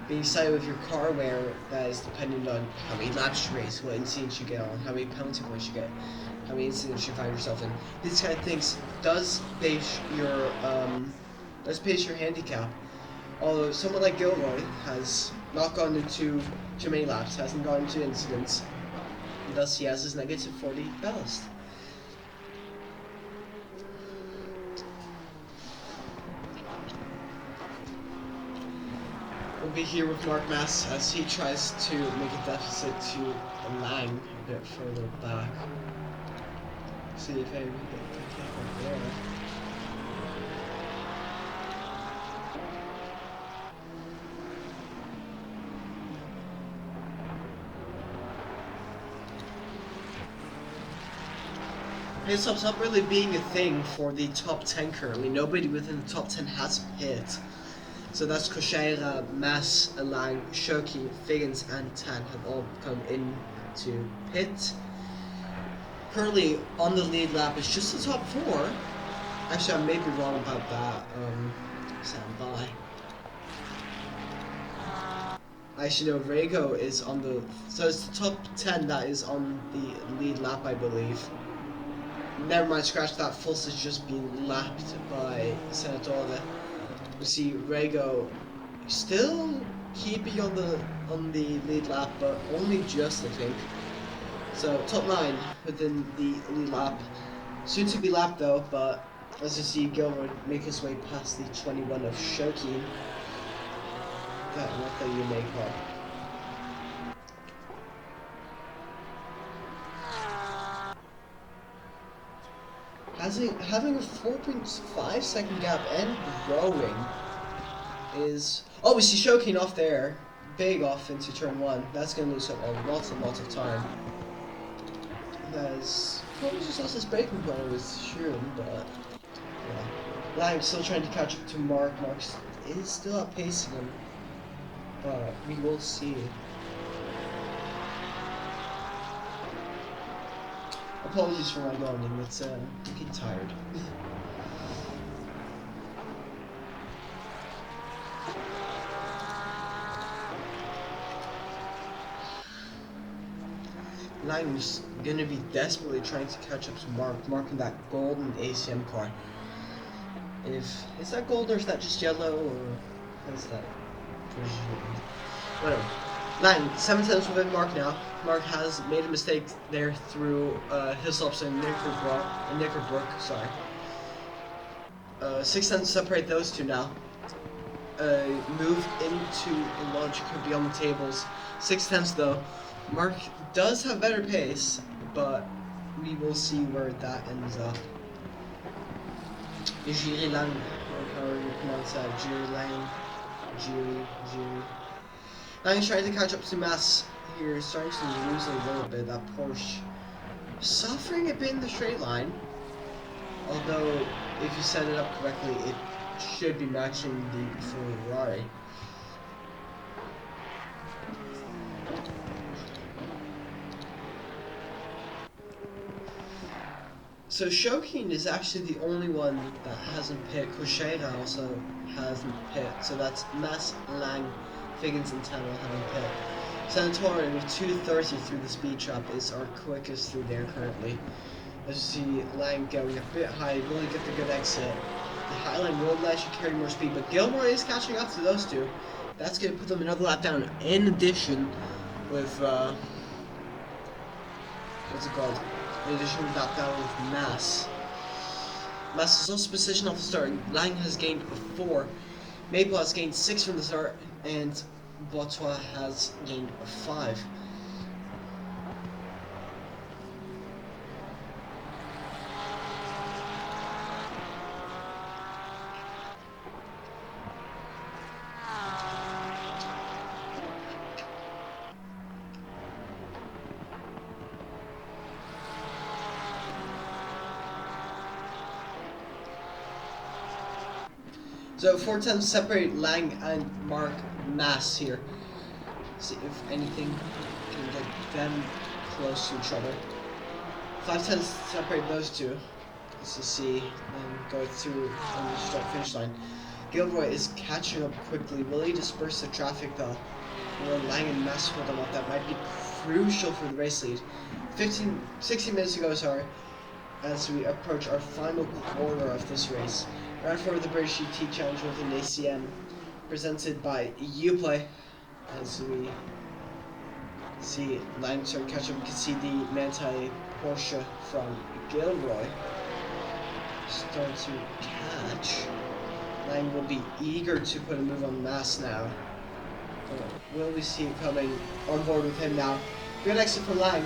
[SPEAKER 1] decided with your car wear, that is dependent on how many laps you race, what incidents you get on, how many penalty points you get, how many incidents you find yourself in. These kind of things does base your handicap. Although someone like Gilroy has not gone into too many laps, hasn't gone into incidents, And thus he has his negative 40 ballast. We'll be here with Mark Mass as he tries to make a deficit to Lang a bit further back. See if maybe we can take up there. Pit-stop's not really being a thing for the top 10 currently. Nobody within the top 10 has pit. So that's Koshera, Mass, Lang, Shoki, Figgins, and Tan have all come into pit. Currently on the lead lap is just the top 4. Actually, I may be wrong about that. Stand by. Actually, no, Rego is on the... So it's the top 10 that is on the lead lap, I believe. Never mind, scratch that. Fuss is just being lapped by Senatore. We see Rego still keeping on the lead lap, but only just, I think. So top 9 within the lead lap. Soon to be lapped though, but as you see, Gilbert make his way past the 21 of Shoki. That what that you make up. Having a 4.5 second gap and growing is... Oh, we see Shokin off there. Big off into turn 1. That's going to lose up lots and lots of time. That's probably just lost his braking point, I was sure, but... Yeah. Lang's still trying to catch up to Mark. Mark is still outpacing him. But we will see. Apologies for my yawning, it's I'm getting tired. Lang's gonna be desperately trying to catch up to Mark in that golden ACM car. Is that gold or is that just yellow or what is that? Whatever. Lang, 7 tenths within Mark now. Mark has made a mistake there through Hillsops and Knickerbrook, sorry. 6 tenths separate those two now. Move into a launch could be on the tables. 6 tenths though. Mark does have better pace, but we will see where that ends up. Jiri Lang, however you pronounce that, Jiri Lang. Jiri. Lang's trying to catch up to Mass here, starting to lose a little bit. That Porsche suffering a bit in the straight line. Although, if you set it up correctly, it should be matching the Ferrari. So Shokin is actually the only one that hasn't pit. Koshera also hasn't pit. So that's Mass, Lang, Figgins, and Tan will have pit. Senatore with 230 through the speed trap is our quickest through there currently. As you see Lang going a bit high, really get the good exit. The Highline will let you carry more speed, but Gilmore is catching up to those two. That's going to put them another lap down. In addition, with what's it called? In addition, we got down with Mass. Mass is also positioned off the start. Lang has gained 4. Maple has gained 6 from the start, and Botois has gained 5. So 4 tenths separate Lang and Mark Mass here. See if anything can get them close to each other. 5 tenths separate those two. As you see, and go through on the start finish line. Gilroy is catching up quickly. Will he disperse the traffic though? Or Lang and Mass hold them up. That might be crucial for the race lead. 16 minutes ago, sorry, as we approach our final quarter of this race. Right for the British GT Challenge with an ACM, presented by Uplay, as we See, Lang starting to catch up. You can see the Manti Porsche from Gilroy start to catch. Lang will be eager to put a move on Mass now. But will we see it coming on board with him now? Good exit from Lang,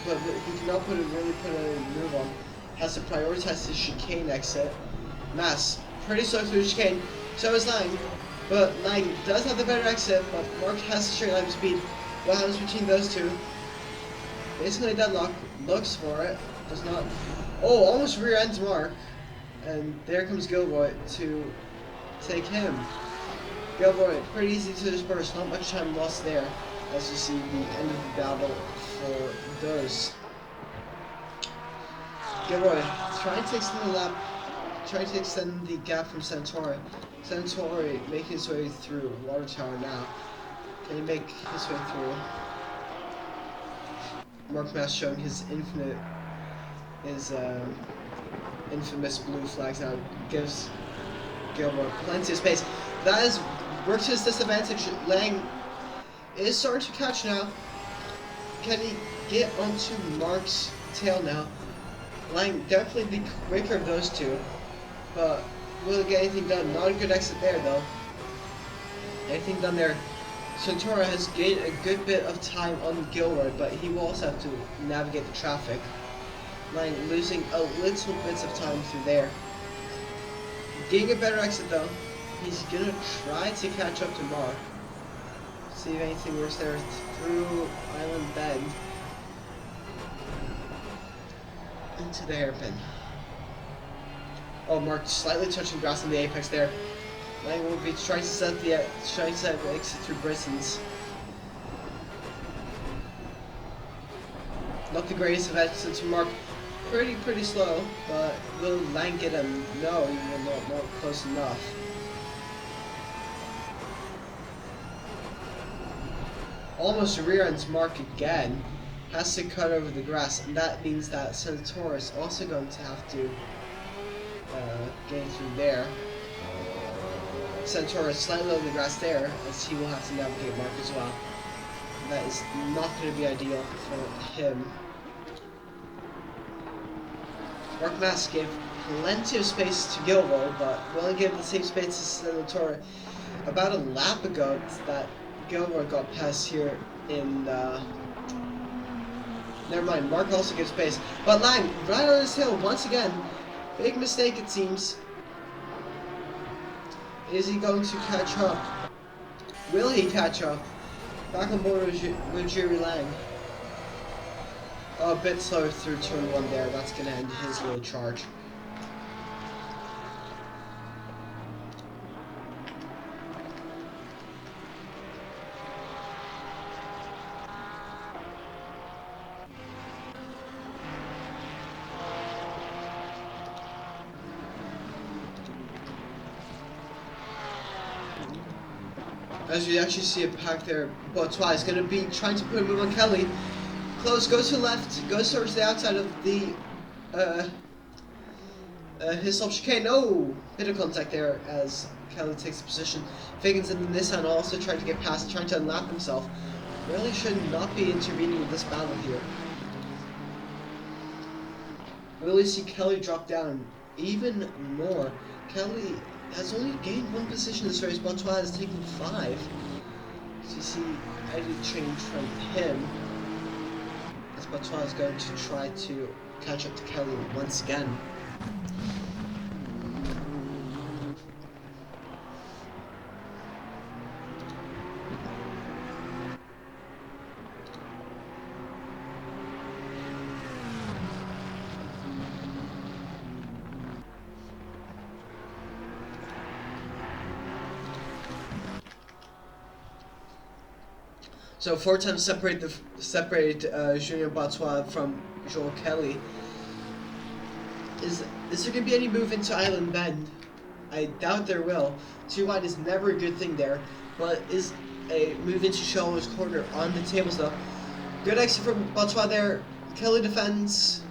[SPEAKER 1] but he cannot really put a move on. Has to prioritize his chicane exit. Mass, pretty slow through the chicane. So is Lang, but Lang does have the better exit, but Mark has a straight line of speed. What happens between those two? Basically deadlock, looks for it, does not. Oh, almost rear ends Mark. And there comes Gilroy to take him. Gilroy, pretty easy to disperse, not much time lost there, as you see the end of the battle for those. Gilroy, trying to extend the lap, trying to extend the gap from Centauri. Centauri making his way through Water Tower now. Can he make his way through? Mark Mass showing his infamous blue flags now, gives Gilroy plenty of space. That is worked to his disadvantage. Lang is starting to catch now. Can he get onto Mark's tail now? Lang definitely the quicker of those two, but will he get anything done? Not a good exit there though. Anything done there? Centauri has gained a good bit of time on Gilroy, but he will also have to navigate the traffic. Lang losing a little bits of time through there. Getting a better exit though. He's gonna try to catch up to Mark. See if anything works there through Island Bend. Into the hairpin. Oh, Mark slightly touching grass on the apex there. Lang will be trying to set the exit through Britain's. Not the greatest of exits from Mark. Pretty slow, but will Lang get him? No, he will not close enough. Almost rear ends Mark again. Has to cut over the grass, and that means that Centauri is also going to have to gain through there. Centauri is slightly over the grass there, as he will have to navigate Mark as well. That is not going to be ideal for him. Mark Mass gave plenty of space to Gilroy, but will he give the same space to Centauri? About a lap ago, that Gilroy got past here in. Never mind, Mark also gives space. But Lang, right on his tail once again. Big mistake it seems. Is he going to catch up? Will he catch up? Back on board with Jerry Lang. Oh, a bit slower through turn 1 there. That's going to end his little charge. As you actually see a pack there, Bourtois is going to be trying to put a move on Kelly. Close, goes to the left, goes towards the outside of the his top chicane. Oh, bit of contact there as Kelly takes the position. Figgins and the Nissan also trying to get past, trying to unlap himself. Really should not be intervening in this battle here. Will we see Kelly drop down even more? Kelly has only gained 1 position in this race. Bourtois has taken 5. So you see any change from him as Bourtois is going to try to catch up to Kelly once again. So 4 times separate Julien Bourtois from Joel Kelly. Is there going to be any move into Island Bend? I doubt there will. Too wide is never a good thing there, but is a move into Showalter's corner on the tables though. Good exit from Bourtois there. Kelly defends,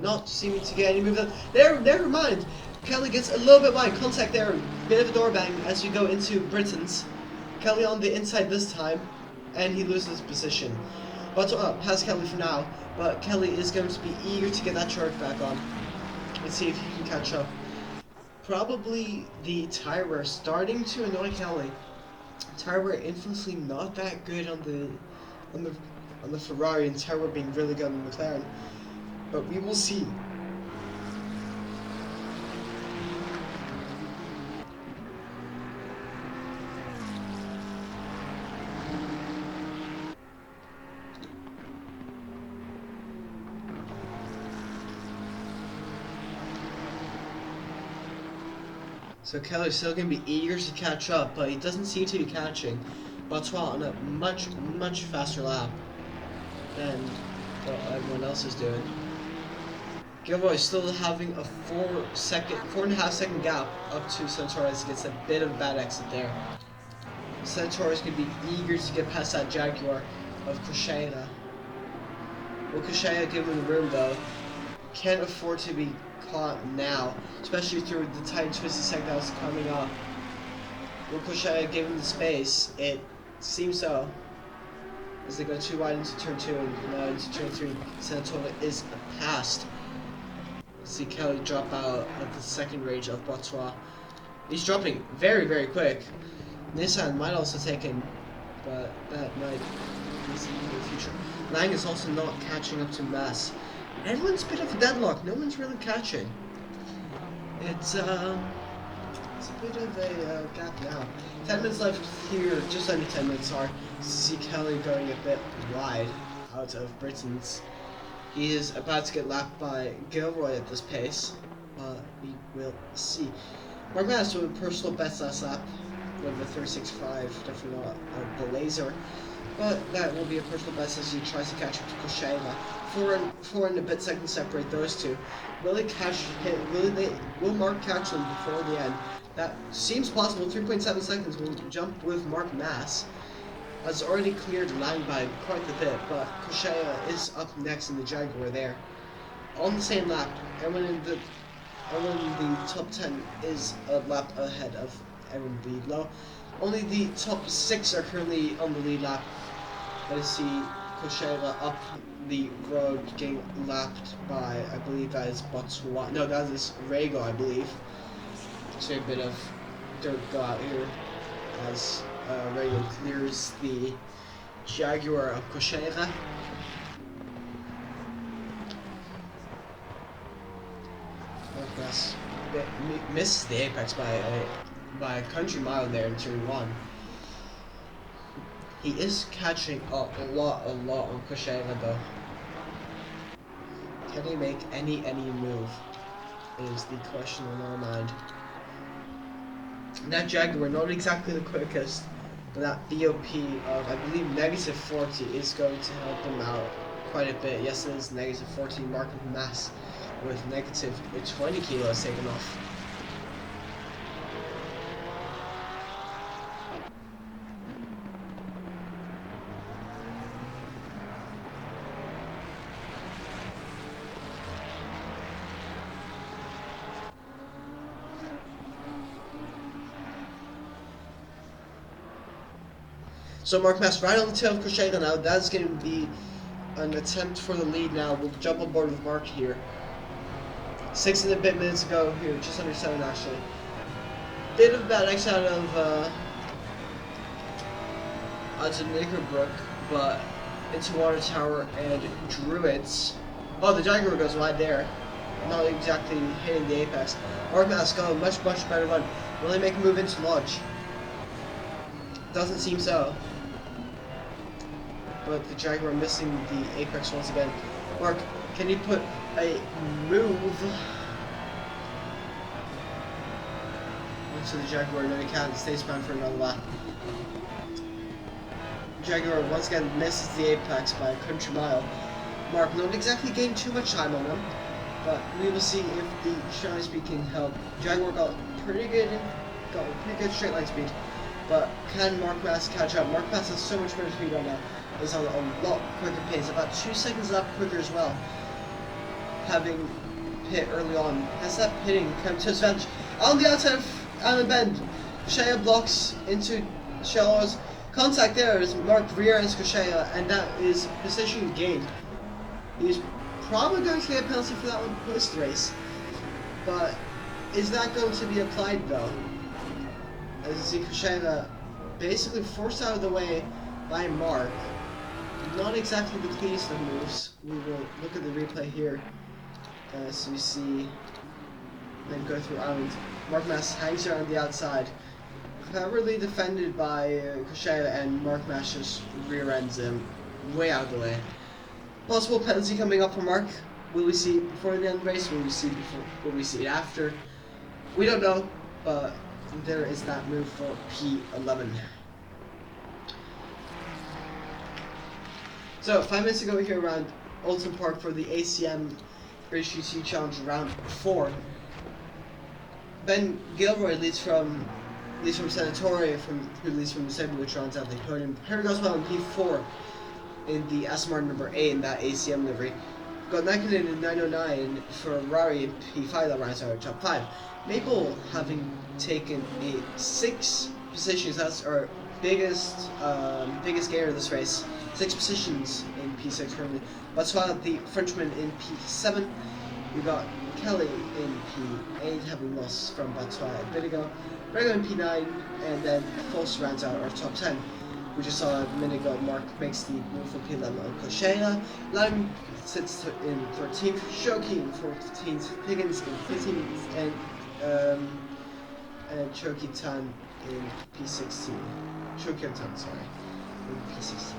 [SPEAKER 1] not seeming to get any move there. Never mind. Kelly gets a little bit wide. Contact there. Bit of a door bang as you go into Britain's. Kelly on the inside this time. and he loses position. But has Kelly for now, but Kelly is going to be eager to get that charge back on. Let's see if he can catch up. Probably the tire wear starting to annoy Kelly. Tire wear infamously not that good on the Ferrari, and tire wear being really good on the McLaren. But we will see. So Kelly's still going to be eager to catch up, but he doesn't seem to be catching. Bottas on a much faster lap than what everyone else is doing. Gilroy still having a 4.5 second gap up to Santorres. Gets a bit of a bad exit there. Santorres going to be eager to get past that Jaguar of Kushena. Will Kushena give him the room though? Can't afford to be caught now, especially through the tight twisty second that was coming up. Will Kushena give him the space? It seems so. As they go too wide into turn 2 and now into turn 3, Santola is passed. See Kelly drop out at the second range of Bottas. He's dropping very quick. Nissan might also take him, but that might be something in the future. Lang is also not catching up to Mass. Everyone's a bit of a deadlock. No one's really catching. It's a bit of a gap now. 10 minutes left here, just under 10 minutes are. See Kelly going a bit wide out of Britain's. He is about to get lapped by Gilroy at this pace. We will see. Mark Massa with personal best last lap with a 36.5, definitely not a blazer. But that will be a personal best as he tries to catch up to Kosheva. 4 and a bit seconds separate those two. Will they catch him? Will Mark catch them before the end? That seems possible. 3.7 seconds will jump with Mark Mass. Has already cleared Lang by quite a bit, but Kosheva is up next in the Jaguar there. On the same lap, everyone in the top 10 is a lap ahead of everyone below. Only the top 6 are currently on the lead lap. I see Kosheva up the road getting lapped by, I believe that is Botswana. No, that is Rego, I believe. So a bit of dirt got out here as Rego clears the Jaguar of Kosheva. Marquez misses the apex by a country mile there in turn 1. He is catching a lot on Kosheva though. Can he make any move? Is the question on our mind. That Jaguar, not exactly the quickest, but that BOP of, I believe, negative 40 is going to help him out quite a bit. Yes, it is negative 40. Mark Mass with negative 20 kilos taken off. So Mark Mass right on the tail of Kosheva now. That's going to be an attempt for the lead now. We'll jump on board with Mark here. 6 and a bit minutes ago here, just under 7 actually. Bit of bad X out of Knickerbrook, but into Water Tower and Druids. Oh, the Jaguar goes wide there. Not exactly hitting the apex. Mark Mass got a much better run. Will they make a move into Lodge? Doesn't seem so. But the Jaguar missing the apex once again. Mark, can you put a move into the Jaguar? No, he can't. Stays bound for another lap. Jaguar once again misses the apex by a country mile. Mark not exactly gained too much time on him, but we will see if the shy speed can help. Jaguar got pretty good straight line speed. But can Mark Mass catch up? Mark Mass has so much better speed right now. Is on a lot quicker pace, about 2 seconds lap quicker as well. Having pit early on. Has that pitting come to his advantage? On the outside of Alan Bend, Shea blocks into Shaw's Contact there is Mark rear ends Koshea, and that is position gain. He's probably going to get a penalty for that one post race, but is that going to be applied though? As you see, Koshea basically forced out of the way by Mark. Not exactly the cleanest of moves. We will look at the replay here. So you see, then go through Island. Mark Mass hangs around the outside. Cleverly defended by Koshea, and Mark Mass just rear ends him way out of the way. Possible penalty coming up for Mark. Will we see it before the end of the race? Will we see it before? Will we see it after? We don't know, but there is that move for P11. So 5 minutes ago here around Oulton Park for the ACM HTC Challenge round 4. Ben Gilroy leads from Senatorium, who leads from the 7, which rounds out the podium. Harry Goswell in P4 in the SMR number 8 in that ACM livery. Got Nakinen in 909 for Ferrari in P5 that rounds out our top 5. Maple having taken 6 positions, that's our biggest gainer of this race. 6 positions in P6 currently. Botsuala, the Frenchman, in P7. We got Kelly in P8, having lost from Botsuala a bit ago. Rego in P9, and then Foss rounds out our top 10. We just saw a minute ago, Mark makes the move for P11 on Koshea. Lime sits in 13th, Shoki in 14th, Higgins in 15th, and Choki Tan in P16. Chokyo Tan, sorry, in P16.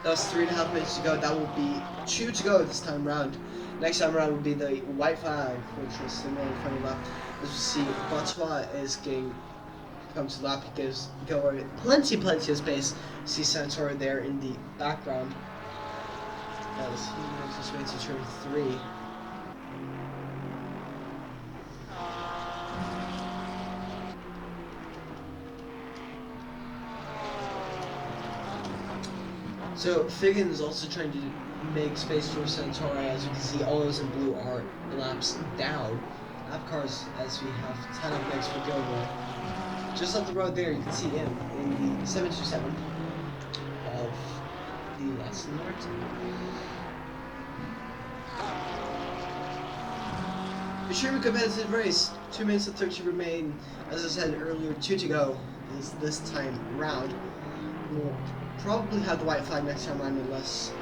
[SPEAKER 1] That was 3.5 minutes to go. That will be 2 to go this time round. Next time around will be the white flag, which was the one in front of lap. As we see, Botsuala is getting come to lap. He gives Gilroy plenty of space. See Santora there in the background as he makes his way to turn 3. So Figgins also trying to make space for Centauri. As you can see, all those in blue are laps down. Lap cars, as we have 10 up next for Gilroy. Just up the road there, you can see him in the 727 of the Aston Martin. Extremely competitive race. 2 minutes and 30 remain. As I said earlier, 2 to go is this time round. We'll probably have the white flag next time around unless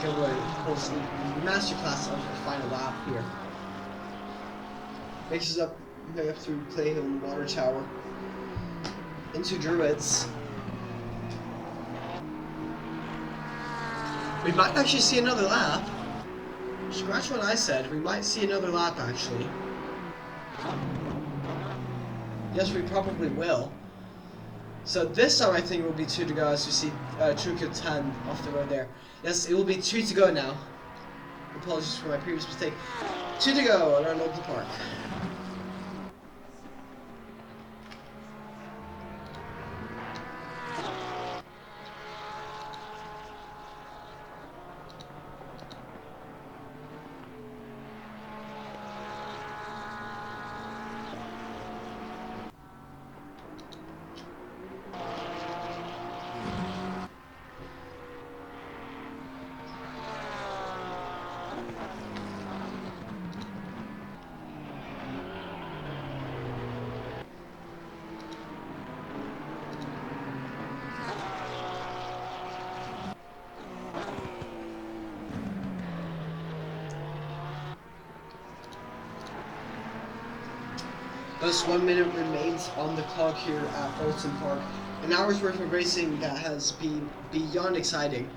[SPEAKER 1] Gilroy pulls the masterclass of the final lap here. Makes us up through Clay Hill and Water Tower into Druids. We might actually see another lap. Scratch what I said, we might see another lap actually. Yes, we probably will. So this time I think it will be 2 to go, as you see Chukyo 10 off the road there. Yes, it will be 2 to go now. Apologies for my previous mistake. 2 to go around Oulton Park. Just 1 minute remains on the clock here at Oulton Park. An hour's worth of racing that has been beyond exciting.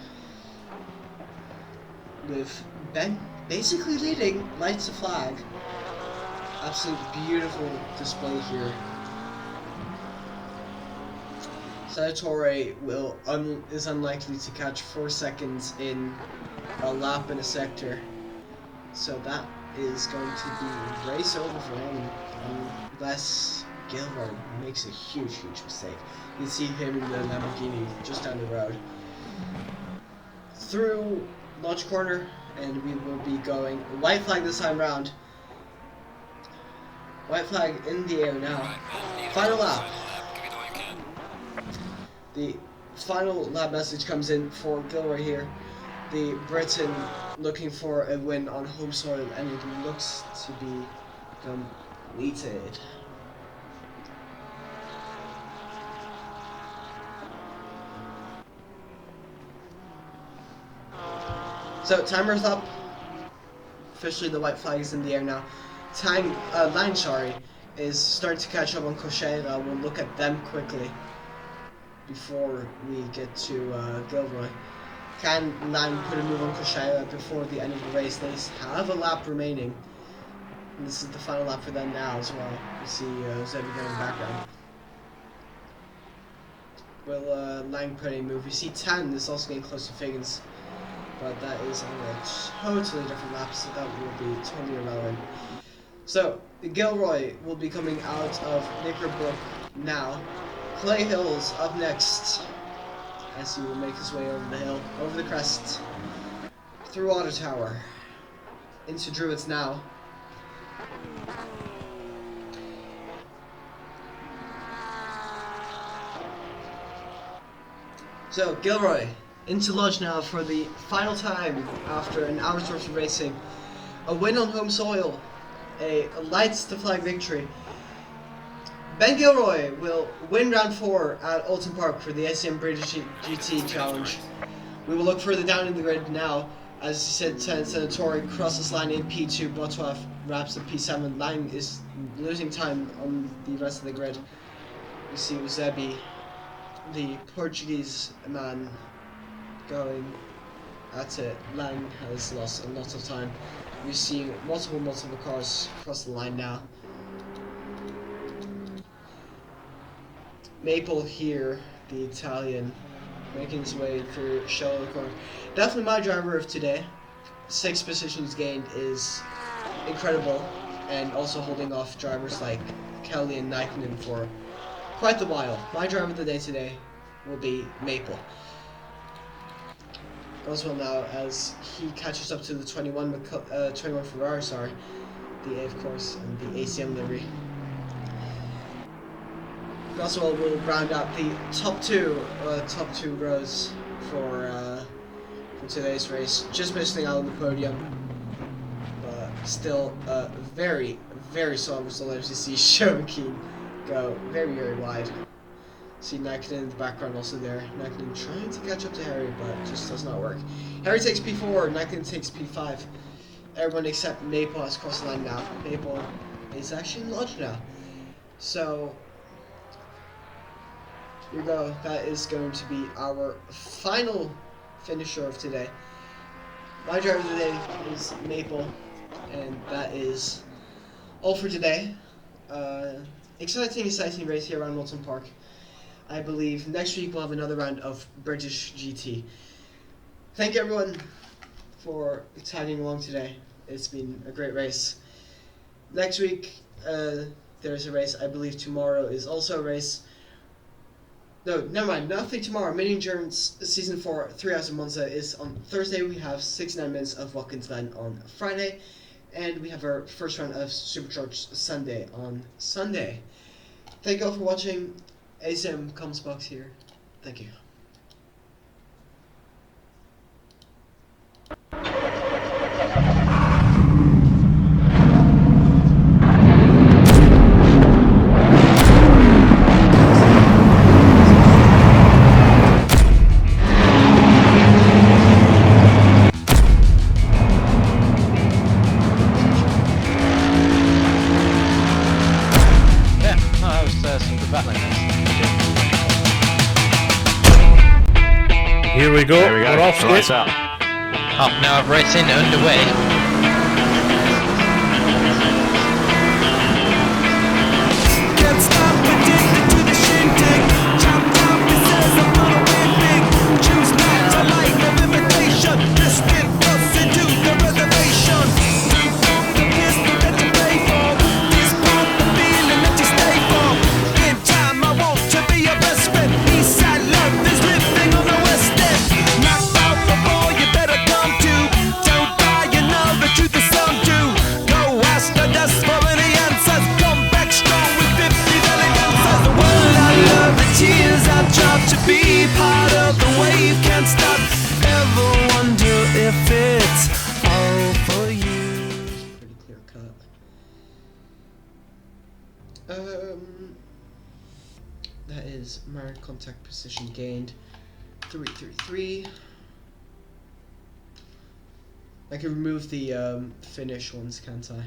[SPEAKER 1] With Ben basically leading, lights a flag. Absolute beautiful display here. Senatore is unlikely to catch 4 seconds in a lap in a sector, so that is going to be race over for him unless Gilroy makes a huge mistake. You can see him in the Lamborghini just down the road. Through launch corner, and we will be going white flag this time round. White flag in the air now. Final lap. The final lap message comes in for Gilroy here. The Briton looking for a win on home soil, and it looks to be completed. So timer's up. Officially the white flag is in the air now. Lang, is starting to catch up on Koshera. We'll look at them quickly before we get to Gilroy. Can Lang put a move on Koshera before the end of the race? They have a lap remaining. And this is the final lap for them now as well. You see Zebi in the background. Will Lang put a move? We see Tan is also getting close to Figgins, but that is on a totally different lap, so that will be totally irrelevant. So, Gilroy will be coming out of Knickerbrook now. Clay Hill's up next, as he will make his way over the hill, over the crest, through Water Tower, into Druids now. So, Gilroy into Lodge now for the final time after an hour's worth of racing. A win on home soil, a lights the flag victory. Ben Gilroy will win round 4 at Oulton Park for the ACM British GT Challenge. We will look further down in the grid now. As you said, Senatore crosses line in P2, Botwaf wraps at P7. Lang is losing time on the rest of the grid. You see Uzebi, the Portuguese man, going at it. Lang has lost a lot of time. We're seeing multiple cars cross the line now. Maple here, the Italian, making his way through shallow corner. Definitely my driver of today. 6 positions gained is incredible, and also holding off drivers like Kelly and Nikon for quite a while. My driver of the day today will be Maple. Goes well now as he catches up to the 21 Ferrari, the A of course, and the ACM livery. Goswell will round out the top two rows for today's race. Just missing out on the podium, but still very solid result. As you see, Shoki go very wide. See Naked in the background also there. Naked trying to catch up to Harry, but it just does not work. Harry takes P4, Naked takes P5. Everyone except Maple has crossed the line now. Maple is actually in Lodge now. So here we go. That is going to be our final finisher of today. My driver of the day is Maple, and that is all for today. Exciting race here around Oulton Park. I believe next week we'll have another round of British GT. Thank you everyone for tagging along today. It's been a great race. Next week there's a race. I believe tomorrow is also a race. No, never mind. Nothing tomorrow. Mini Endurance Season 4, 3 Hours of Monza is on Thursday. We have 69 minutes of Watkins Glen on Friday. And we have our first round of Supercharged Sunday on Sunday. Thank you all for watching. ACM Comms Box here. Thank you.
[SPEAKER 4] Here we go. We're off to it.
[SPEAKER 2] Half an hour of racing underway.
[SPEAKER 5] Can't stop addicted to the shit take. Chop, chop,
[SPEAKER 1] That is mark contact position gained 333. I can remove the finish ones, can't I?